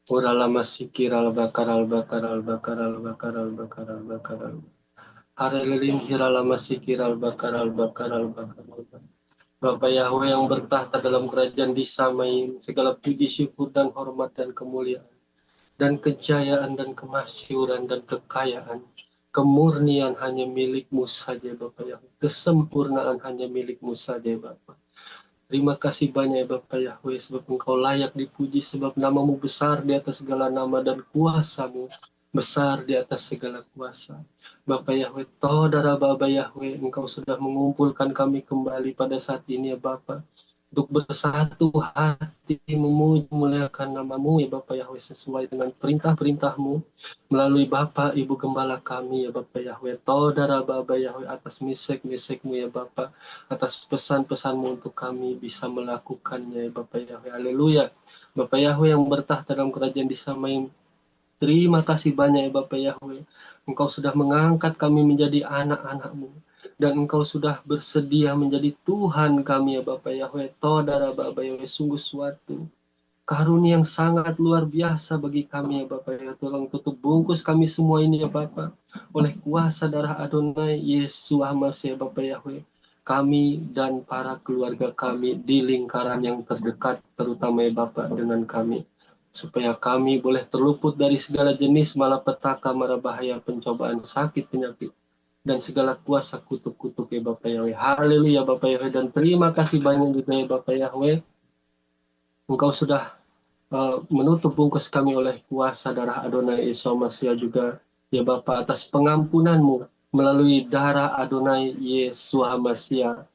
Urala masikir al-bakar al-bakar al-bakar al-bakar al-bakar al-bakar al-bakar. Haleluya, hirala masikir al-bakar al-bakar al-bakar al-bakar. Bapa Yahweh yang bertahta dalam kerajaan disamai, segala puji syukur dan hormat dan kemuliaan, dan kejayaan dan kemasyhuran dan kekayaan, kemurnian hanya milik-Mu saja Bapa Yahweh, kesempurnaan hanya milik-Mu saja Bapa. Terima kasih banyak ya Bapak Yahweh, sebab Engkau layak dipuji, sebab nama-Mu besar di atas segala nama dan kuasa-Mu besar di atas segala kuasa. Bapak Yahweh, Todara Bapak Yahweh, Engkau sudah mengumpulkan kami kembali pada saat ini ya Bapak, untuk bersatu hati memuji muliakan nama-Mu ya Bapak Yahweh, sesuai dengan perintah-perintah-Mu melalui Bapak Ibu Gembala kami ya Bapak Yahweh. Todara Bapak Yahweh, atas misek-misek-Mu ya Bapak, atas pesan-pesan-Mu untuk kami bisa melakukannya ya Bapak Yahweh. Haleluya. Bapak Yahweh yang bertahta dalam kerajaan disamai, terima kasih banyak ya Bapak Yahweh. Engkau sudah mengangkat kami menjadi anak-anak-Mu, dan Engkau sudah bersedia menjadi Tuhan kami ya Bapak Yahweh. Todara Bapak Yahweh, sungguh suatu karunia yang sangat luar biasa bagi kami ya Bapak Yahweh. Tolong tutup bungkus kami semua ini ya Bapak, oleh kuasa darah Adonai Yesus HaMashiach ya Bapak Yahweh. Kami dan para keluarga kami di lingkaran yang terdekat, terutama ya Bapak dengan kami, supaya kami boleh terluput dari segala jenis malapetaka, mara bahaya, pencobaan, sakit, penyakit, dan segala kuasa kutuk-kutuk ya Bapak Yahweh. Haleluya Bapak Yahweh, dan terima kasih banyak juga ya Bapak Yahweh. Engkau sudah menutup bungkus kami oleh kuasa darah Adonai Yesus HaMashiach juga ya Bapak, atas pengampunan-Mu melalui darah Adonai Yesus HaMashiach.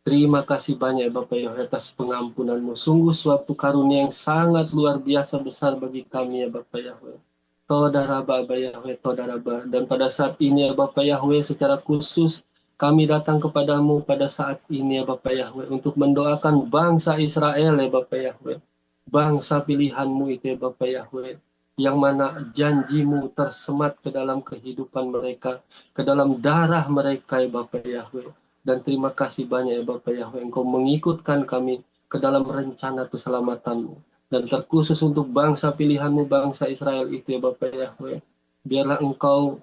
Terima kasih banyak Bapak Yahweh atas pengampunan-Mu. Sungguh suatu karunia yang sangat luar biasa besar bagi kami ya Bapak Yahweh. Todara Bapak Yahweh, Todara Bapak. Dan pada saat ini ya Bapak Yahweh, secara khusus kami datang kepadamu pada saat ini ya Bapak Yahweh, untuk mendoakan bangsa Israel ya Bapak Yahweh. Bangsa pilihan-Mu itu ya Bapak Yahweh, yang mana janji-Mu tersemat ke dalam kehidupan mereka, ke dalam darah mereka ya Bapak Yahweh. Dan terima kasih banyak ya Bapak Yahweh, Engkau mengikutkan kami ke dalam rencana keselamatan-Mu. Dan terkhusus untuk bangsa pilihan-Mu, bangsa Israel itu ya Bapak Yahweh, biarlah Engkau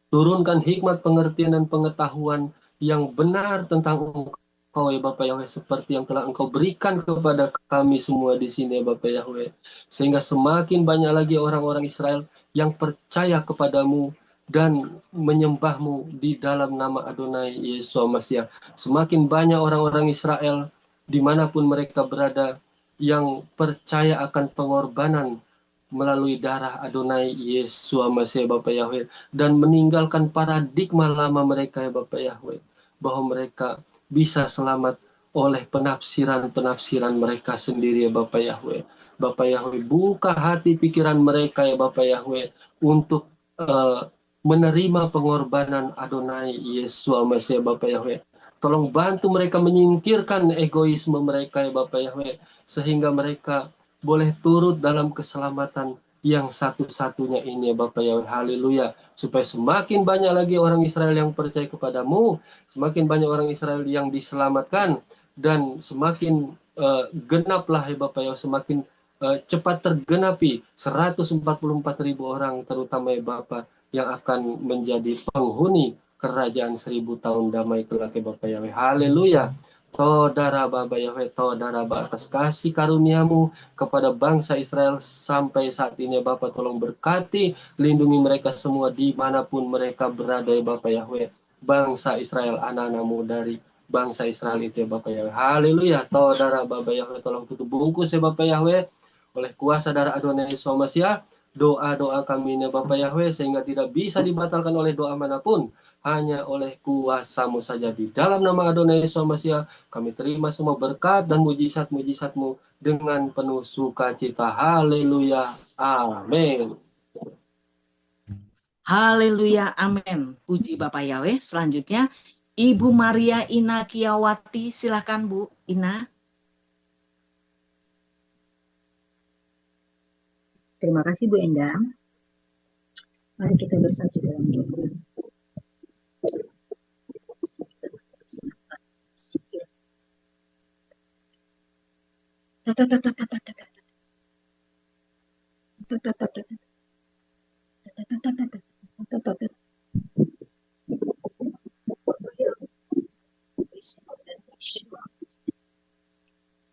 turunkan hikmat, pengertian, dan pengetahuan yang benar tentang Engkau ya Bapak Yahweh, seperti yang telah Engkau berikan kepada kami semua di sini ya Bapak Yahweh. Sehingga semakin banyak lagi orang-orang Israel yang percaya kepadamu dan menyembah-Mu di dalam nama Adonai Yesus HaMashiach. Semakin banyak orang-orang Israel dimanapun mereka berada yang percaya akan pengorbanan melalui darah Adonai Yesus HaMashiach Bapak Yahweh, dan meninggalkan paradigma lama mereka ya Bapak Yahweh, bahwa mereka bisa selamat oleh penafsiran-penafsiran mereka sendiri ya Bapak Yahweh. Bapak Yahweh, buka hati pikiran mereka ya Bapak Yahweh untuk menerima pengorbanan Adonai Yesus HaMashiach Bapak Yahweh. Tolong bantu mereka menyingkirkan egoisme mereka ya Bapak Yahweh, sehingga mereka boleh turut dalam keselamatan yang satu-satunya ini ya Bapak Yahweh. Haleluya. Supaya semakin banyak lagi orang Israel yang percaya kepadamu, semakin banyak orang Israel yang diselamatkan, dan semakin genaplah ya Bapak Yahweh, semakin cepat tergenapi 144.000 orang terutama ya Bapak yang akan menjadi penghuni kerajaan 1000 tahun damai kelak ya Bapak Yahweh. Haleluya. Todara Bapa Yahweh, Todara Bapa atas kasih karuniamu kepada bangsa Israel sampai saat ini ya Bapa, tolong berkati, lindungi mereka semua dimanapun mereka berada ya Bapa Yahweh. Bangsa Israel, anak-anakmu dari bangsa Israel itu ya Bapa Yahweh. Haleluya. Todara Bapa Yahweh, tolong tutup bungkus ya Bapa Yahweh oleh kuasa darah Adonai Yesus Masiah. Doa-doa kami ini Bapa Yahweh sehingga tidak bisa dibatalkan oleh doa manapun, hanya oleh kuasa-Mu saja. Di dalam nama Adonai Yesus Masiah kami terima semua berkat dan mujizat-mujizat-Mu dengan penuh sukacita. Haleluya. Amin. Haleluya, amin. Puji Bapak Yahweh. Selanjutnya Ibu Maria Ina Kiawati, silakan Bu Ina. Terima kasih Bu Endang. Mari kita bersatu dalam doa.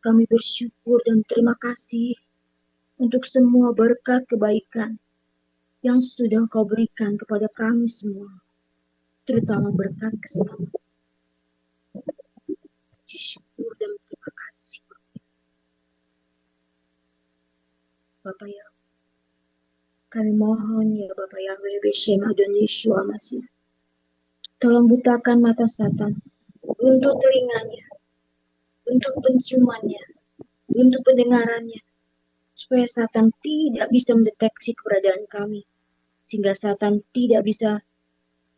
Kami bersyukur dan terima kasih untuk semua berkat kebaikan yang sudah Kau berikan kepada kami semua, terutama berkat keselamatan. Syukur dan terima kasih Bapak Yahweh. Kami mohon ya Bapak Yahweh, Beshem Adonai Yeshua Masih, tolong butakan mata Satan untuk telinganya, untuk penciumannya, untuk pendengarannya, supaya Satan tidak bisa mendeteksi keberadaan kami, sehingga Satan tidak bisa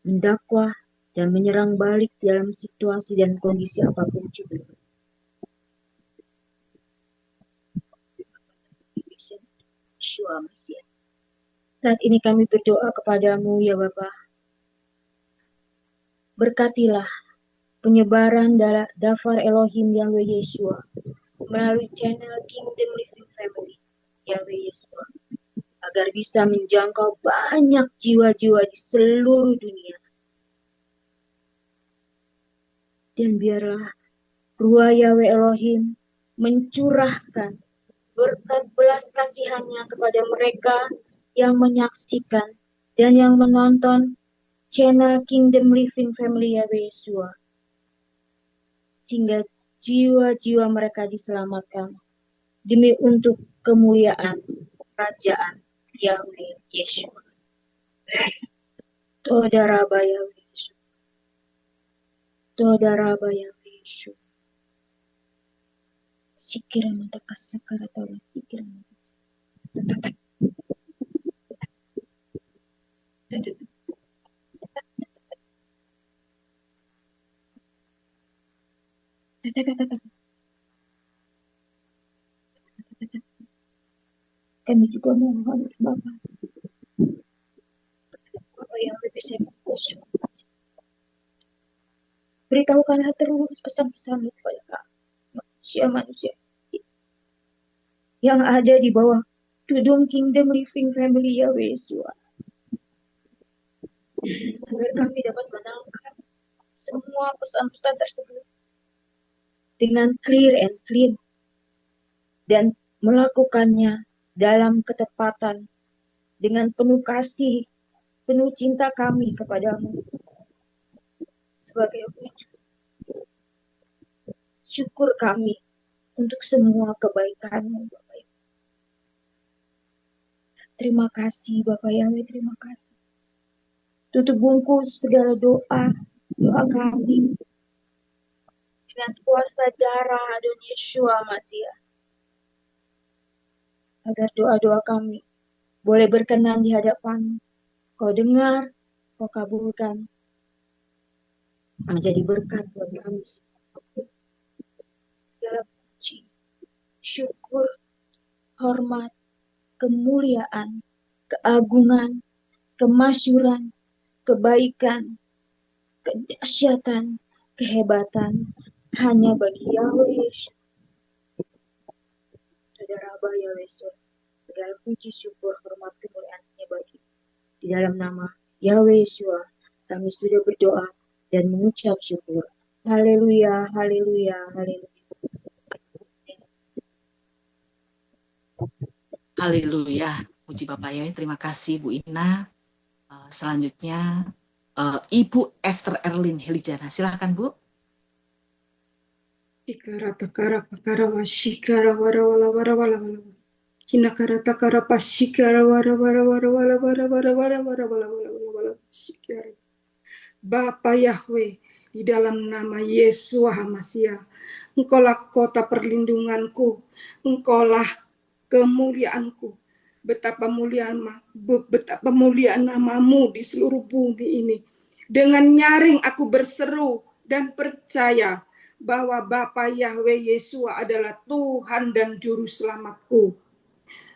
mendakwa dan menyerang balik dalam situasi dan kondisi apapun juga. Yeshua Masih. Saat ini kami berdoa kepadamu ya Bapa. Berkatilah penyebaran Dafar Elohim Yahweh Yeshua melalui channel Kingdom Living Family Yahweh Yeshua, agar bisa menjangkau banyak jiwa-jiwa di seluruh dunia. Dan biarlah Ruah Yahweh Elohim mencurahkan berkat belas kasihannya kepada mereka yang menyaksikan dan yang menonton channel Kingdom Living Family Yahweh Yeshua, sehingga jiwa-jiwa mereka diselamatkan demi untuk kemuliaan kerajaan Yahweh Yeshua. Todaraba Yahweh Yeshua. Todaraba Yahweh Yeshua. Sikira mata kasakara tawa sikira mata. Kami juga mohon Bapak Yahweh bisa bersyukur. Beritahukanlah terus pesan-pesan kepada manusia-manusia yang ada di bawah tudung Kingdom Living Family Yahweh Yeshua, agar kami dapat menangkap semua pesan-pesan tersebut dengan clear and clean dan melakukannya dalam ketepatan dengan penuh kasih, penuh cinta kami kepadamu sebagai wujud syukur kami untuk semua kebaikan-Mu, Bapak. Terima kasih Bapak Yahweh, terima kasih. Tutup bungkus segala doa kami dengan kuasa darah Adonai Yeshua Masiah, agar doa-doa kami boleh berkenan di hadapan Kau dengar, Kau kabulkan, menjadi berkat buat kami semua. Segala puji, syukur, hormat, kemuliaan, keagungan, kemasyuran, kebaikan, kedahsyatan, kehebatan hanya bagi Yahweh Yesus. Saudara Abah Yahweh Yesus, segala puji syukur hormat kemuliaan hanya bagi. Di dalam nama Yahweh Yeshua kami sudah berdoa dan mengucap syukur. Haleluya, haleluya, haleluya. Haleluya. Puji Bapak Yahweh. Terima kasih Bu Ina. Selanjutnya Ibu Esther Erlin Helijana. Silakan Bu. Shikara takara pakara washikara wara wala wara wala wala. Kinakara takara pashikara wara wara wara wala wara wara wara wara wala wala wala wala shikara. Bapa Yahweh, di dalam nama Yesus HaMasiah, Engkaulah kota perlindunganku, Engkaulah kemuliaanku. Betapa mulia namamu di seluruh bumi ini. Dengan nyaring aku berseru dan percaya bahwa Bapa Yahweh Yeshua adalah Tuhan dan Juru Selamatku.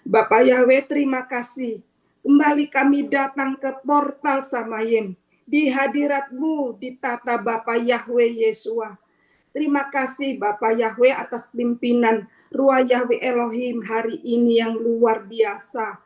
Bapa Yahweh, terima kasih. Kembali kami datang ke portal Samayim. Di hadirat-Mu di tata Bapa Yahweh Yeshua. Terima kasih Bapa Yahweh atas pimpinan Ruah Yahweh Elohim hari ini yang luar biasa.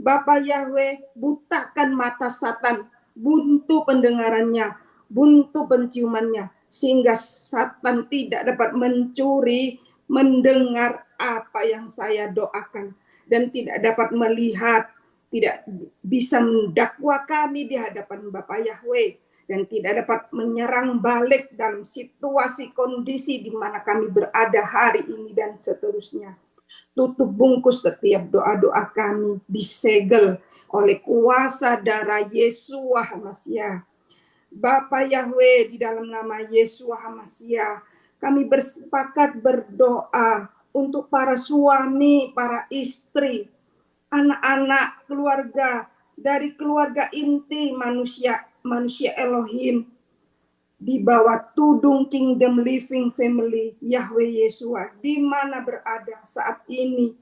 Bapa Yahweh, butakan mata Satan, buntu pendengarannya, buntu penciumannya, sehingga Satan tidak dapat mencuri, mendengar apa yang saya doakan, dan tidak dapat melihat, tidak bisa mendakwa kami di hadapan Bapa Yahweh, dan tidak dapat menyerang balik dalam situasi kondisi di mana kami berada hari ini dan seterusnya. Tutup bungkus setiap doa-doa kami, disegel oleh kuasa darah Yesus HaMasiah. Bapa Yahweh, di dalam nama Yesus HaMasiah, kami bersepakat berdoa untuk para suami, para istri, anak-anak, keluarga, dari keluarga inti manusia Elohim, di bawah tudung Kingdom Living Family Yahweh Yeshua, di mana berada saat ini,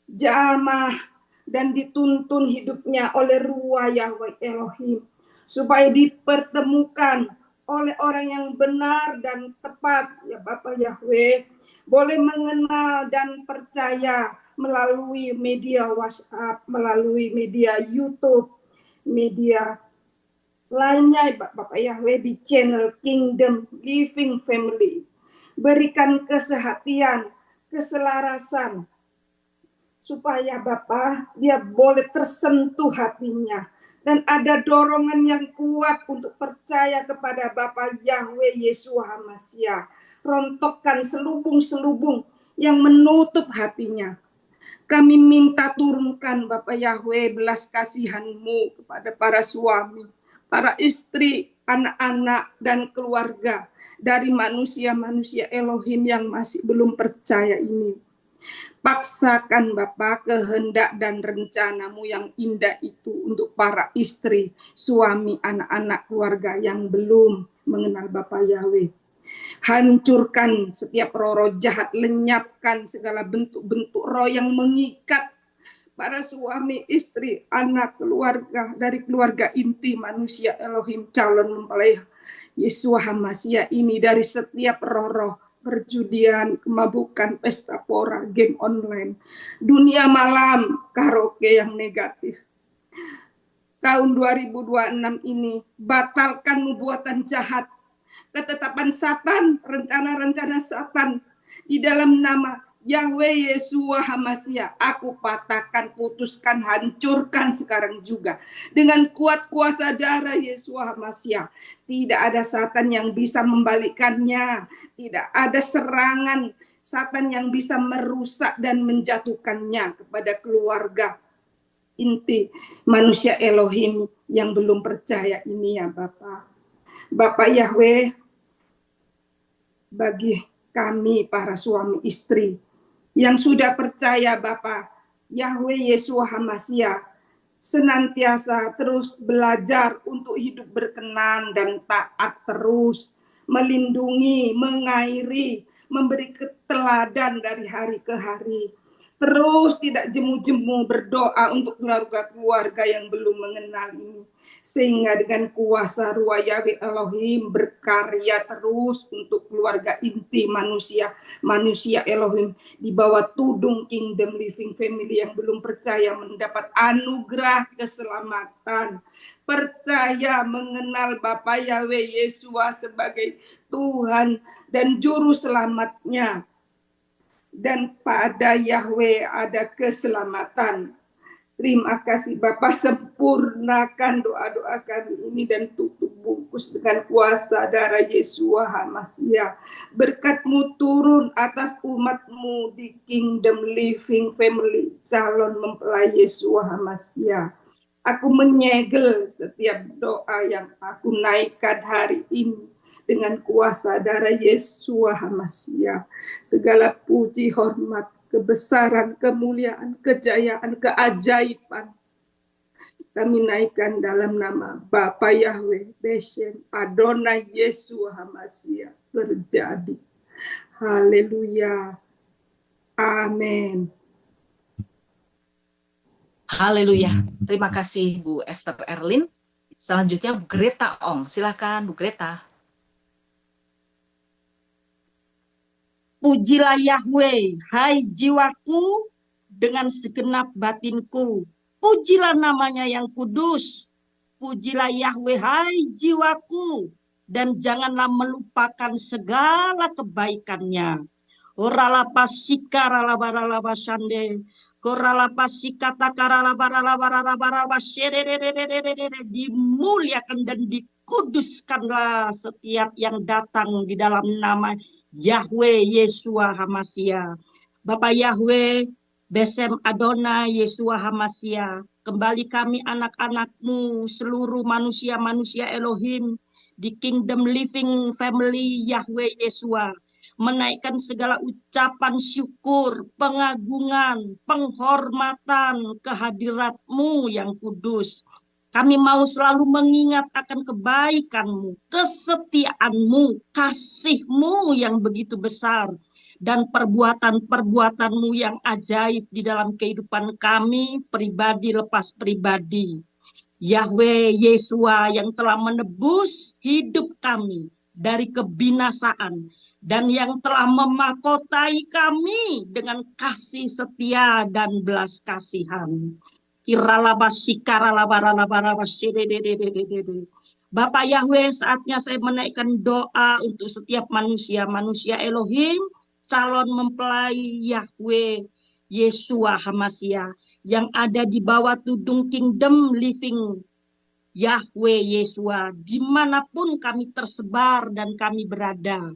jamah dan dituntun hidupnya oleh Ruah Yahweh Elohim, supaya dipertemukan oleh orang yang benar dan tepat, ya Bapak Yahweh, boleh mengenal dan percaya melalui media WhatsApp, melalui media YouTube, media lainnya Bapak Yahweh di channel Kingdom Living Family. Berikan kesehatian, keselarasan, supaya Bapak dia boleh tersentuh hatinya. Dan ada dorongan yang kuat untuk percaya kepada Bapa Yahweh Yesus HaMasiah. Rontokkan selubung-selubung yang menutup hatinya. Kami minta turunkan Bapa Yahweh belas kasihan-Mu kepada para suami, para istri, anak-anak, dan keluarga dari manusia-manusia Elohim yang masih belum percaya ini. Paksakan Bapa kehendak dan rencana-Mu yang indah itu untuk para istri, suami, anak-anak, keluarga yang belum mengenal Bapa Yahweh. Hancurkan setiap roh jahat, lenyapkan segala bentuk-bentuk roh yang mengikat para suami, istri, anak, keluarga dari keluarga inti manusia Elohim calon mempelai Yesus HaMasiah ini, dari setiap roh-roh perjudian, kemabukan, pesta pora, game online, dunia malam, karaoke yang negatif. Tahun 2026 ini batalkan nubuatan jahat, ketetapan Satan, rencana-rencana Satan di dalam nama Yahweh Yeshua HaMasiah. Aku patahkan, putuskan, hancurkan sekarang juga dengan kuat kuasa darah Yeshua HaMasiah. Tidak ada Satan yang bisa membalikkannya, tidak ada serangan Satan yang bisa merusak dan menjatuhkannya kepada keluarga inti manusia Elohim yang belum percaya ini, ya Bapak. Bapak Yahweh, bagi kami para suami istri yang sudah percaya Bapa Yahweh Yesus HaMasiah, senantiasa terus belajar untuk hidup berkenan dan taat terus, melindungi, mengairi, memberi keteladan dari hari ke hari. Terus tidak jemu-jemu berdoa untuk keluarga-keluarga yang belum mengenal ini. Sehingga dengan kuasa Ruah Yahweh Elohim berkarya terus untuk keluarga inti manusia Elohim di bawah tudung Kingdom Living Family yang belum percaya mendapat anugerah keselamatan. Percaya mengenal Bapa Yahweh Yesua sebagai Tuhan dan Juru Selamatnya. Dan pada Yahweh ada keselamatan. Terima kasih Bapa, sempurnakan doa-doa kami ini dan tutup bungkus dengan kuasa darah Yesua HaMasiah. Berkat-Mu turun atas umat-Mu di Kingdom Living Family, calon mempelai Yesua HaMasiah. Aku menyegel setiap doa yang aku naikkan hari ini dengan kuasa darah Yesua HaMasiah. Segala puji, hormat, kebesaran, kemuliaan, kejayaan, keajaiban kami naikkan dalam nama Bapa Yahweh Beshem Adonai Yesua HaMasiah terjadi. Haleluya. Amin. Haleluya. Terima kasih Bu Esther Erlin. Selanjutnya Bu Greta Ong. Silakan Bu Greta. Pujilah Yahweh, hai jiwaku, dengan segenap batinku. Pujilah namanya yang kudus. Pujilah Yahweh, hai jiwaku, dan janganlah melupakan segala kebaikannya. Orala pasika rala basande, korala pasika takarala barala dimuliakan dan dikuduskanlah setiap yang datang di dalam nama Yahweh Yesua HaMasiah. Bapak Yahweh Beshem Adonai Yesua HaMasiah, kembali kami anak-anak-Mu, seluruh manusia-manusia Elohim di Kingdom Living Family Yahweh Yesua, menaikkan segala ucapan syukur, pengagungan, penghormatan kehadirat-Mu yang kudus. Kami mau selalu mengingat akan kebaikan-Mu, kesetiaan-Mu, kasih-Mu yang begitu besar, dan perbuatan-perbuatan-Mu yang ajaib di dalam kehidupan kami, pribadi lepas pribadi. Yahweh Yesua yang telah menebus hidup kami dari kebinasaan, dan yang telah memahkotai kami dengan kasih setia dan belas kasihan. Bapak Yahweh, saatnya saya menaikkan doa untuk setiap manusia Elohim, calon mempelai Yahweh Yesua HaMasiah yang ada di bawah tudung Kingdom Living Yahweh Yesua, dimanapun kami tersebar dan kami berada,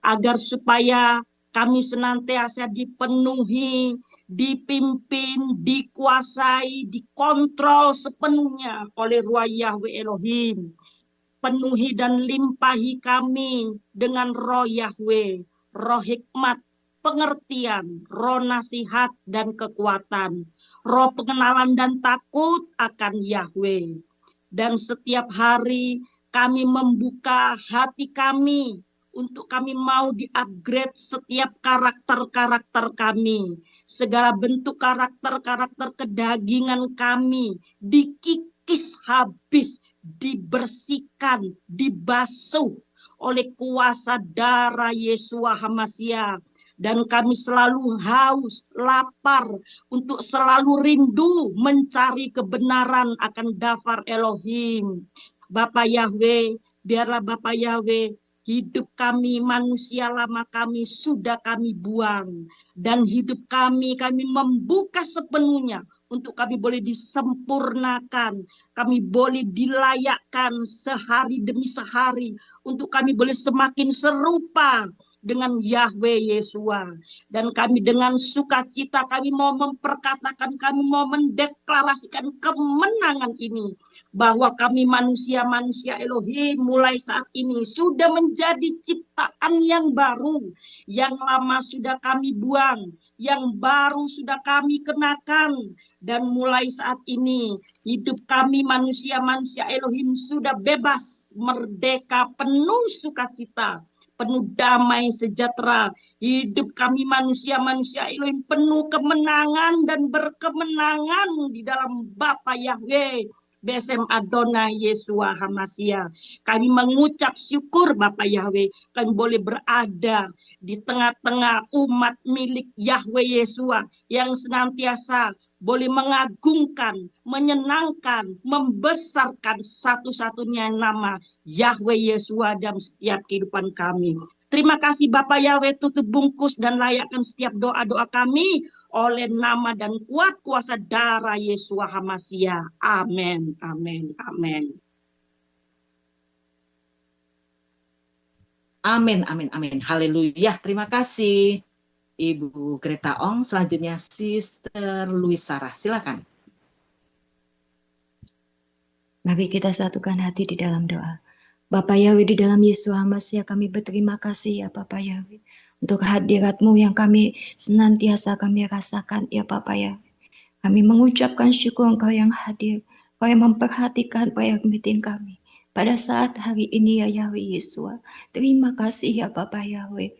agar supaya kami senantiasa dipenuhi, dipimpin, dikuasai, dikontrol sepenuhnya oleh Ruah Yahweh Elohim. Penuhi dan limpahi kami dengan roh Yahweh, roh hikmat, pengertian, roh nasihat dan kekuatan, roh pengenalan dan takut akan Yahweh. Dan setiap hari kami membuka hati kami untuk kami mau di-upgrade setiap karakter-karakter kami. Segala bentuk karakter-karakter kedagingan kami dikikis habis, dibersihkan, dibasuh oleh kuasa darah Yesua HaMasiah. Dan kami selalu haus, lapar, untuk selalu rindu mencari kebenaran akan Dafar Elohim. Bapak Yahweh, biarlah Bapak Yahweh, hidup kami, manusia lama kami sudah kami buang. Dan hidup kami membuka sepenuhnya untuk kami boleh disempurnakan, kami boleh dilayakkan sehari demi sehari, untuk kami boleh semakin serupa dengan Yahweh Yesua. Dan kami dengan sukacita kami mau memperkatakan, kami mau mendeklarasikan kemenangan ini, bahwa kami manusia-manusia Elohim mulai saat ini sudah menjadi ciptaan yang baru. Yang lama sudah kami buang, yang baru sudah kami kenakan. Dan mulai saat ini hidup kami manusia-manusia Elohim sudah bebas, merdeka, penuh sukacita, penuh damai sejahtera. Hidup kami manusia-manusia Elohim penuh kemenangan dan berkemenangan di dalam Bapa Yahweh Besem Adonai Yeshua Hamashiach. Kami mengucap syukur Bapa Yahweh, kami boleh berada di tengah-tengah umat milik Yahweh Yeshua yang senantiasa boleh mengagungkan, menyenangkan, membesarkan satu-satunya nama Yahweh Yeshua dalam setiap kehidupan kami. Terima kasih Bapak Yahweh, tutup bungkus dan layakkan setiap doa-doa kami oleh nama dan kuat kuasa darah Yeshua Hamashiach. Amin, amin, amin. Amin, amin, amin. Haleluya. Terima kasih Ibu Greta Ong. Selanjutnya Sister Louis Sarah. Silakan. Mari kita satukan hati di dalam doa. Bapa Yahweh, di dalam Yesus Hamashiach kami berterima kasih ya Bapa Yahweh untuk hadirat-Mu yang kami senantiasa kami rasakan ya Bapa Yahweh. Kami mengucapkan syukur Engkau yang hadir, Engkau yang memperhatikan prayer meeting kami pada saat hari ini ya Yahweh Yeshua. Terima kasih ya Bapa Yahweh.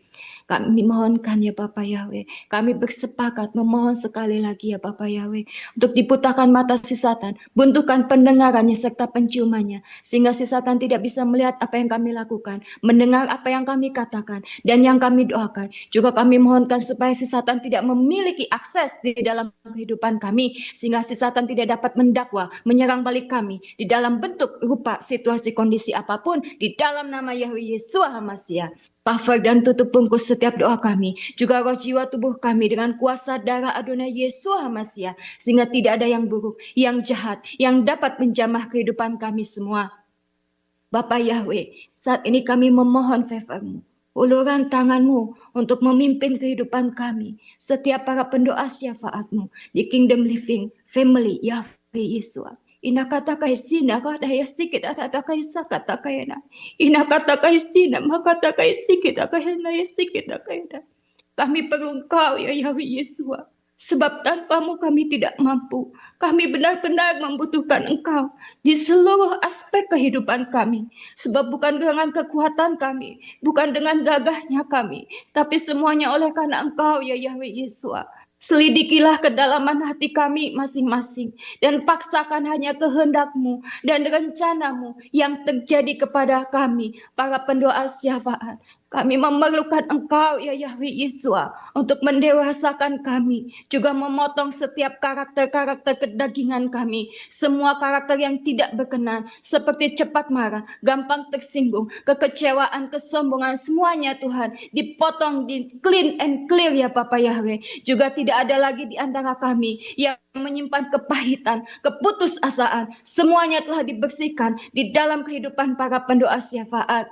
Kami mohonkan ya Bapa Yahweh, kami bersepakat memohon sekali lagi ya Bapa Yahweh untuk diputakan mata si Satan, buntukan pendengarannya serta penciumannya, sehingga si Satan tidak bisa melihat apa yang kami lakukan, mendengar apa yang kami katakan, dan yang kami doakan. Juga kami mohonkan supaya si Satan tidak memiliki akses di dalam kehidupan kami, sehingga si Satan tidak dapat mendakwa, menyerang balik kami di dalam bentuk rupa situasi kondisi apapun, di dalam nama Yahweh Yeshua Hamashiach. Cover dan tutup bungkus setiap doa kami, juga roh jiwa tubuh kami dengan kuasa darah Adonai Yeshua Hamashiach, sehingga tidak ada yang buruk, yang jahat, yang dapat menjamah kehidupan kami semua. Bapa Yahweh, saat ini kami memohon favor-Mu, uluran tangan-Mu untuk memimpin kehidupan kami, setiap para pendoa syafaat-Mu di Kingdom Living Family Yahweh Yeshua. Ina kata kaisina kata yasti kita kata kaisa kata kaina. Ina kata kaisina makata kaisi kita kaina yasti kita kaina. Kami perlu Engkau ya Yahweh Yeshua. Sebab tanpamu kami tidak mampu. Kami benar-benar membutuhkan Engkau di seluruh aspek kehidupan kami. Sebab bukan dengan kekuatan kami, bukan dengan gagahnya kami, tapi semuanya oleh karena Engkau ya Yahweh Yeshua. Selidikilah kedalaman hati kami masing-masing dan paksakan hanya kehendak-Mu dan rencana-Mu yang terjadi kepada kami, para pendoa syafaat. Kami memerlukan Engkau ya Yahweh Yeshua untuk mendewasakan kami, juga memotong setiap karakter-karakter kedagingan kami, semua karakter yang tidak berkenan, seperti cepat marah, gampang tersinggung, kekecewaan, kesombongan, semuanya Tuhan dipotong, di clean and clear ya Bapa Yahweh. Juga tidak ada lagi di antara kami yang menyimpan kepahitan, keputusasaan, semuanya telah dibersihkan di dalam kehidupan para pendoa syafaat.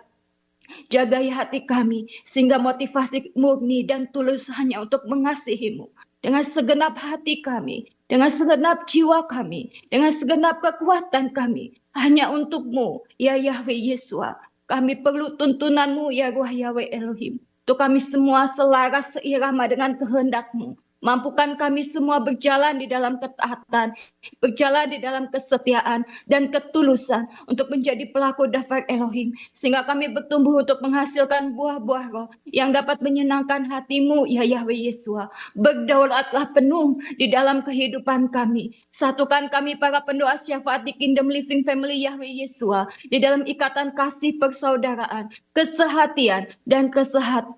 Jagai hati kami, sehingga motivasi murni dan tulus hanya untuk mengasihi-Mu. Dengan segenap hati kami, dengan segenap jiwa kami, dengan segenap kekuatan kami, hanya untuk-Mu, ya Yahweh Yeshua. Kami perlu tuntunan-Mu, ya Ruah Yahweh Elohim. Untuk kami semua selaras seirama dengan kehendak-Mu. Mampukan kami semua berjalan di dalam ketaatan, berjalan di dalam kesetiaan dan ketulusan untuk menjadi pelaku daftar Elohim, sehingga kami bertumbuh untuk menghasilkan buah-buah roh yang dapat menyenangkan hati-Mu ya Yahweh Yeshua. Berdaulatlah penuh di dalam kehidupan kami. Satukan kami para pendoa syafaat di Kingdom Living Family Yahweh Yeshua di dalam ikatan kasih persaudaraan, kesehatian dan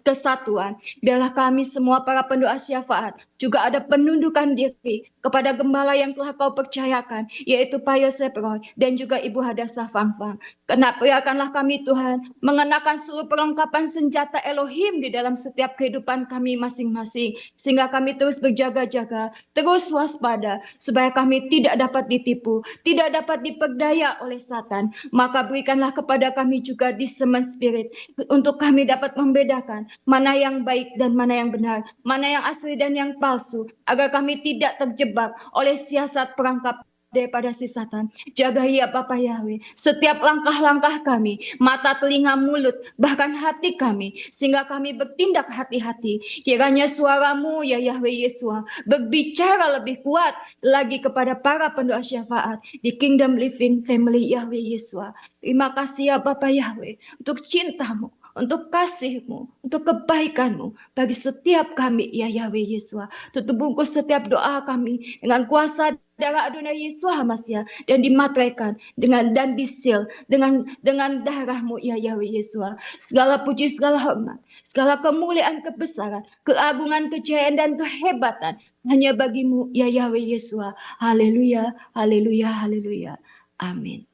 kesatuan. Biarlah kami semua para pendoa syafaat juga ada penundukan diri kepada gembala yang telah Kau percayakan, yaitu Pak Yosef Roy dan juga Ibu Hadassah Fangfang. Kenapiakanlah kami Tuhan, mengenakan seluruh perlengkapan senjata Elohim di dalam setiap kehidupan kami masing-masing, sehingga kami terus berjaga-jaga, terus waspada, supaya kami tidak dapat ditipu, tidak dapat diperdaya oleh Satan. Maka berikanlah kepada kami juga discernment spirit, untuk kami dapat membedakan mana yang baik dan mana yang benar, mana yang asli dan yang palsu, agar kami tidak terjebak oleh siasat perangkap daripada si Satan. Jaga ya Bapa Yahweh setiap langkah-langkah kami, mata, telinga, mulut, bahkan hati kami, sehingga kami bertindak hati-hati. Kiranya suara-Mu ya Yahweh Yeshua berbicara lebih kuat lagi kepada para pendoa syafaat di Kingdom Living Family Yahweh Yeshua. Terima kasih ya Bapa Yahweh untuk cinta-Mu, untuk kasih-Mu, untuk kebaikan-Mu bagi setiap kami, ya Yahweh Yesua. Tutup bungkus setiap doa kami dengan kuasa darah Adonai Yesus HaMashiach dan dimateraikan dan disil dengan darah-Mu, ya Yahweh Yesua. Segala puji, segala hormat, segala kemuliaan, kebesaran, keagungan, kejayaan dan kehebatan hanya bagi-Mu, ya Yahweh Yesua. Haleluya, haleluya, haleluya. Amin.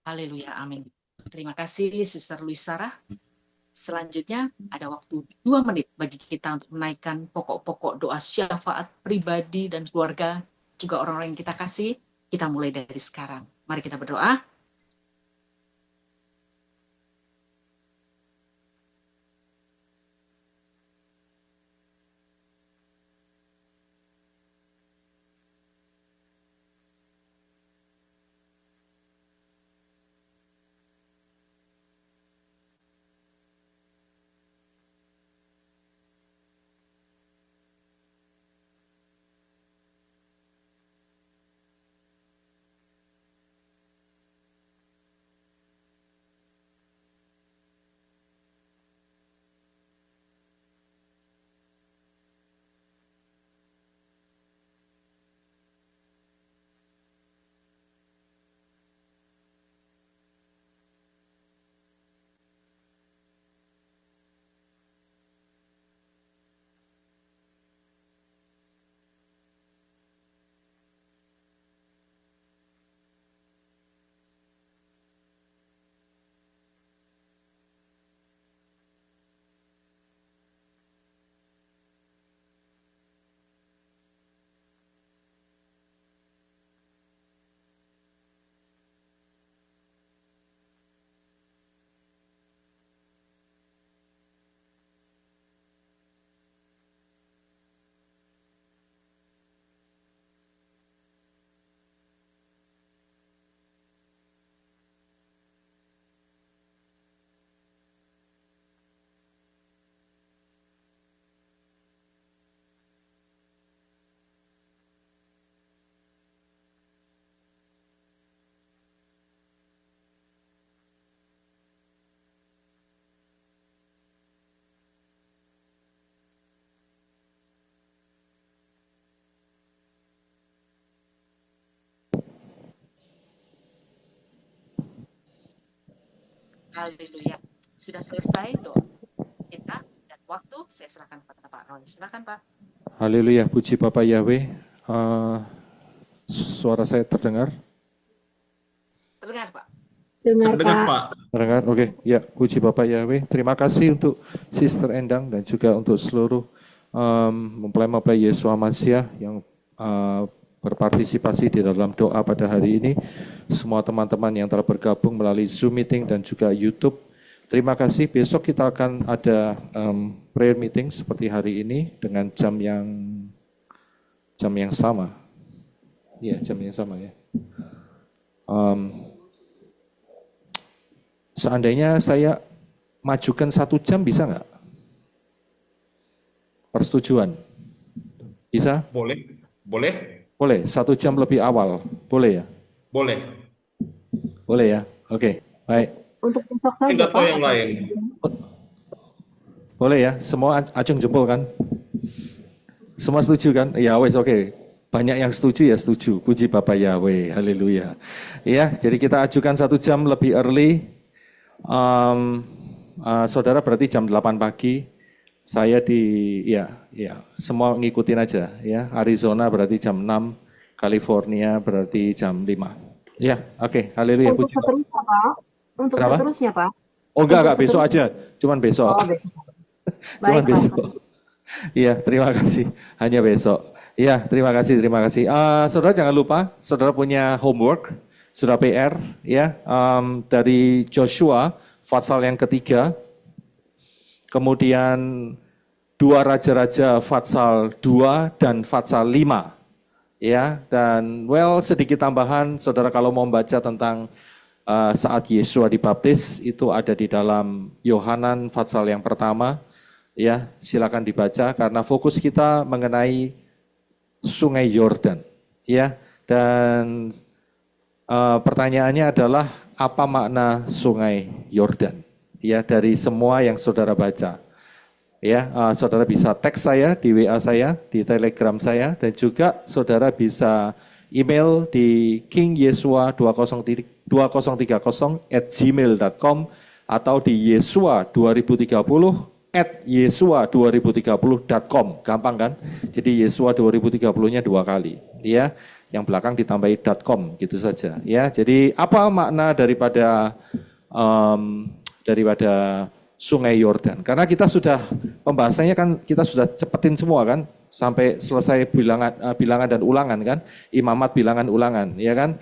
Haleluya, amin. Terima kasih Sister Luisara. Selanjutnya ada waktu 2 menit bagi kita untuk menaikkan pokok-pokok doa syafaat pribadi dan keluarga, juga orang-orang yang kita kasih. Kita mulai dari sekarang. Mari kita berdoa. Haleluya. Sudah selesai doa kita dan waktu saya serahkan kepada Pak Roy. Silakan Pak. Haleluya, puji Bapak Yahweh. Suara saya terdengar? Terdengar Pak. Terdengar Pak. Terdengar, oke. Ya, puji Bapak Yahweh. Terima kasih untuk Sister Endang dan juga untuk seluruh mempelai-mempelai Yesus HaMashiach yang berpartisipasi di dalam doa pada hari ini. Semua teman-teman yang telah bergabung melalui Zoom meeting dan juga YouTube. Terima kasih. Besok kita akan ada prayer meeting seperti hari ini dengan jam yang sama. Iya, jam yang sama ya. Seandainya saya majukan 1 jam bisa nggak? Persetujuan? Bisa? Boleh. Boleh. Boleh, 1 jam lebih awal. Boleh ya? Boleh. Boleh ya? Oke, baik. Untuk besok saja, Kita tahu Pak. yang lain. Boleh ya? Semua acung jempol kan? Semua setuju kan? Ya wes oke. Banyak yang setuju ya setuju. Puji Bapak Yahweh. Haleluya. Ya, jadi kita ajukan 1 jam lebih early. Saudara berarti jam 8 pagi. Saya semua ngikutin aja ya. Arizona berarti jam 6, California berarti jam 5. Ya, oke. Haleluya. Untuk Puji Bapak. seterusnya, Pak. Untuk Kenapa? seterusnya, Pak. Oh enggak, Untuk besok seterusnya. aja. Cuman besok. Oh, besok. Cuman Baik, Pak. besok. Iya, terima kasih. Hanya besok. Iya, terima kasih, terima kasih. Saudara jangan lupa, saudara punya homework, sudah PR, ya, dari Joshua, Fatsal yang ketiga, kemudian 2 Raja-Raja Fatsal 2 dan Fatsal 5. Ya, dan sedikit tambahan, saudara kalau mau baca tentang saat Yesua dibaptis, itu ada di dalam Yohanan Fatsal yang pertama. Ya, silakan dibaca karena fokus kita mengenai Sungai Yordan. Ya, dan pertanyaannya adalah apa makna Sungai Yordan? ya dari semua yang saudara baca. Ya, saudara bisa teks saya di WA saya, di Telegram saya, dan juga saudara bisa email di kingyesua2030@gmail.com atau di yesua2030@yesua2030.com. Gampang kan? Jadi Yesua 2030-nya 2 kali, ya. Yang belakang ditambahi .com gitu saja, ya. Jadi apa makna daripada Sungai Yordan? Karena kita sudah pembahasannya kan kita sudah cepetin semua kan sampai selesai bilangan dan ulangan kan, imamat bilangan ulangan, ya kan?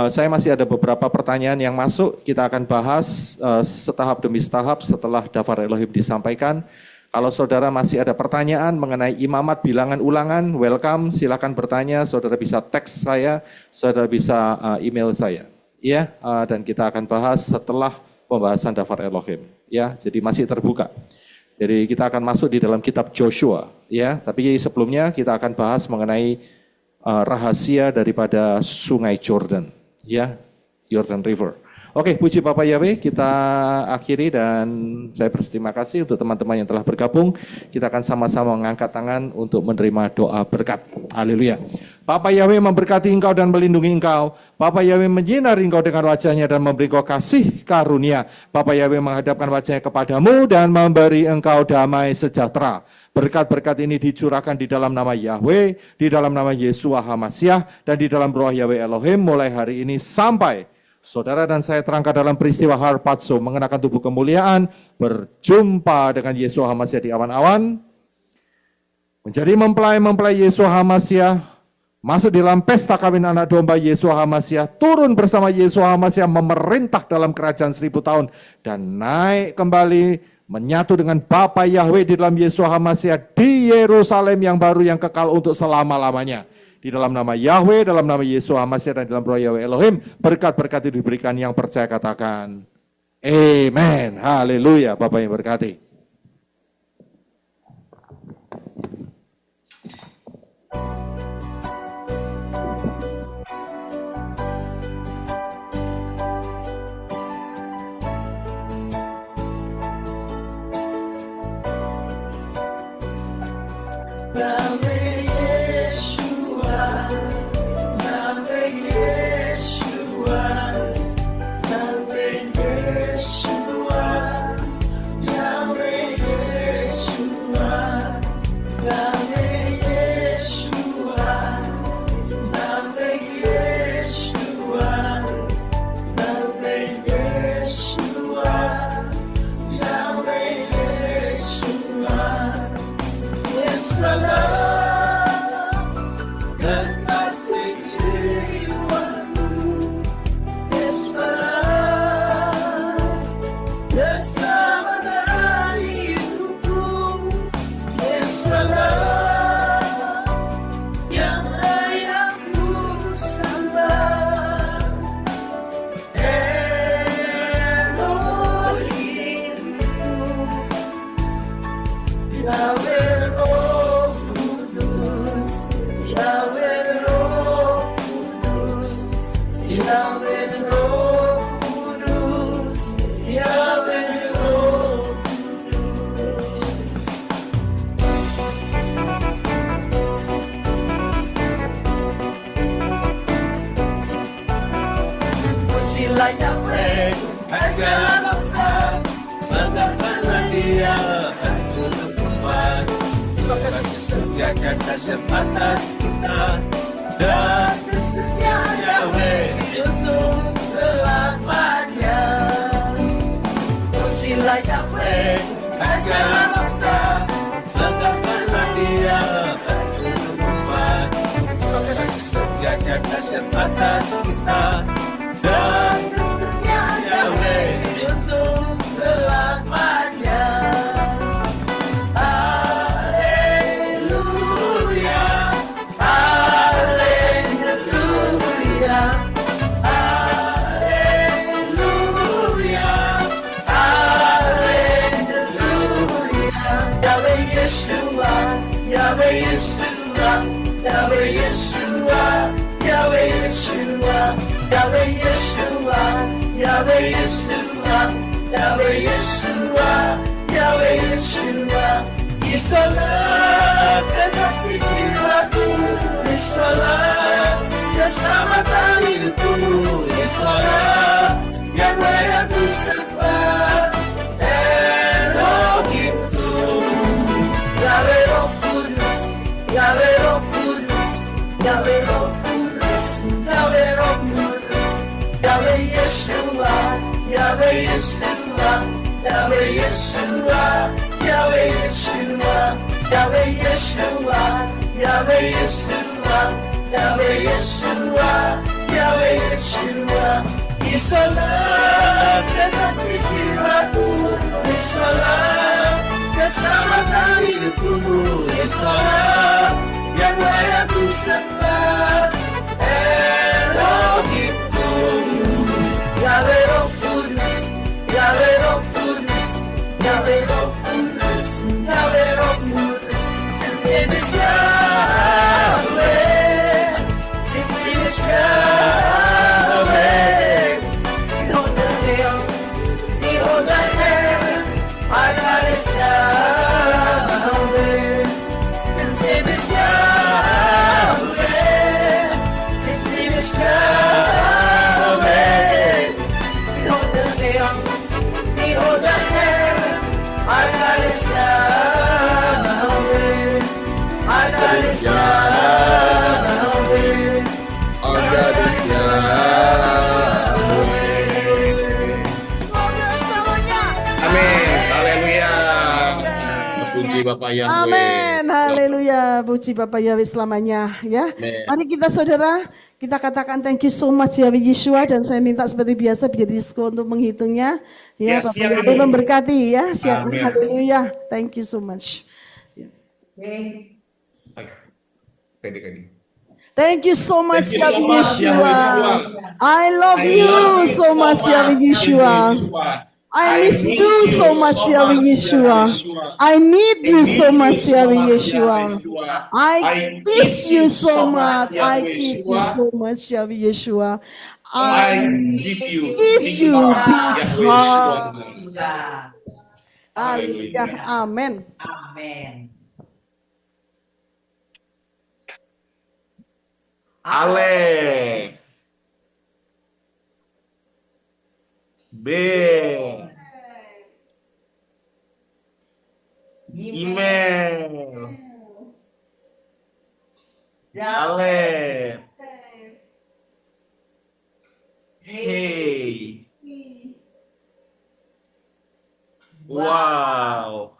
Saya masih ada beberapa pertanyaan yang masuk, kita akan bahas setahap demi setahap setelah Dafar Elohim disampaikan. Kalau saudara masih ada pertanyaan mengenai imamat bilangan ulangan, welcome, silakan bertanya. Saudara bisa teks saya, saudara bisa email saya, ya. Dan kita akan bahas setelah pembahasan Dafar Elohim, ya. Jadi masih terbuka. Jadi kita akan masuk di dalam kitab Joshua, ya. Tapi sebelumnya kita akan bahas mengenai rahasia daripada Sungai Jordan, ya, Jordan River. Oke, puji Bapa Yahweh, kita akhiri dan saya berterima kasih untuk teman-teman yang telah bergabung. Kita akan sama-sama mengangkat tangan untuk menerima doa berkat. Haleluya. Bapa Yahweh memberkati engkau dan melindungi engkau. Bapa Yahweh menyinari engkau dengan wajahnya dan memberi engkau kasih karunia. Bapa Yahweh menghadapkan wajahnya kepadamu dan memberi engkau damai sejahtera. Berkat-berkat ini dicurahkan di dalam nama Yahweh, di dalam nama Yesua HaMashiach, dan di dalam roh Yahweh Elohim mulai hari ini sampai saudara dan saya terangkat dalam peristiwa harpazo mengenakan tubuh kemuliaan, berjumpa dengan Yesua HaMashiach di awan-awan, menjadi mempelai-mempelai Yesua HaMashiach, masuk di dalam pesta kawin anak domba Yesua HaMashiach, turun bersama Yesua HaMashiach memerintah dalam kerajaan 1000 tahun, dan naik kembali menyatu dengan Bapa Yahweh di dalam Yesua HaMashiach di Yerusalem yang baru yang kekal untuk selama-lamanya. Di dalam nama Yahweh, dalam nama Yesua HaMashiach, dan dalam roh Yahweh Elohim, berkat-berkat itu diberikan. Yang percaya katakan, amen, haleluya. Bapak yang berkati. Sediakan dahsyat atas kita dan kesetiaan Yahweh untuk selamanya. Pujilah Yahweh, hai segala bangsa, banggakanlah Dia atas seluruh umat. Semoga sediakan dahsyat atas kita dan kesetiaan Yahweh untuk selamanya. Yahweh Yeshua, Yahweh Yeshua, Yahweh Yeshua, Yahweh Yeshua, Yahweh Yeshua, Yahweh Yeshua, Yahweh Yeshua. Yesualah kekasih jiwaku, Yesualah keselamatan hidupku, Yesualah yang layak ku sembah, Elohimku. Yahweh Roh Kudus, Yahweh Roh Kudus, Yahweh Roh Kudus, Yahweh Roh Kudus, Yahweh Yeshua, Yahweh Yeshua, Yahweh Yeshua, Yahweh Yeshua, Yahweh Yeshua, Yahweh Yeshua, Yahweh Yeshua, Yahweh Yeshua. Yesualah kekasih jiwaku, Yesualah keselamatan hidupku, Yesualah yang layak ku sembah, Elohimku. Yahweh Roh Kudus, Yahweh Roh Kudus, Yahweh Roh Kudus, Yahweh Roh Kudus. His name is Yahweh, His name is Yahweh. Behold the hill, behold the heaven, our God is Yahweh. His name is Yahweh, His name is Yahweh. Behold the hill, behold the heaven, our God is Yahweh. Our God is Yahweh. Our God is Amin. Haleluya. Puji Bapak Yahweh. Amin, haleluya, puji Bapak Yahweh selamanya ya. Amen. Mari kita saudara, kita katakan thank you so much Yahweh Yeshua, dan saya minta seperti biasa biar Disko untuk menghitungnya ya. Ya, Bapak siap, Yahweh amin. memberkati ya, siap. Amin. Haleluya, thank you so much. Kadi. Thank you so much Thank you so Yahweh much, Yahweh Yeshua. Yeshua. I love you so much Yahweh Yeshua. I miss you so much Yahweh Yeshua. I need you so much Yahweh Yeshua. I kiss you so much. I kiss you so much Yahweh Yeshua. I give you big Yahweh Yeshua. Haleluya. Amin. Amin. Alef, B, Gimel, Alef, Hey, Wow,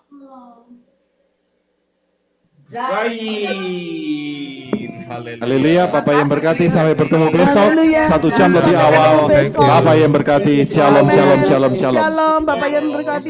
Zain. Haleluya, Bapak yang berkati, sampai bertemu besok Haleluya. 1 jam lebih Sampai awal. bertemu besok. Bapak yang berkati, shalom, shalom, shalom, shalom. Shalom, Bapak yang berkati.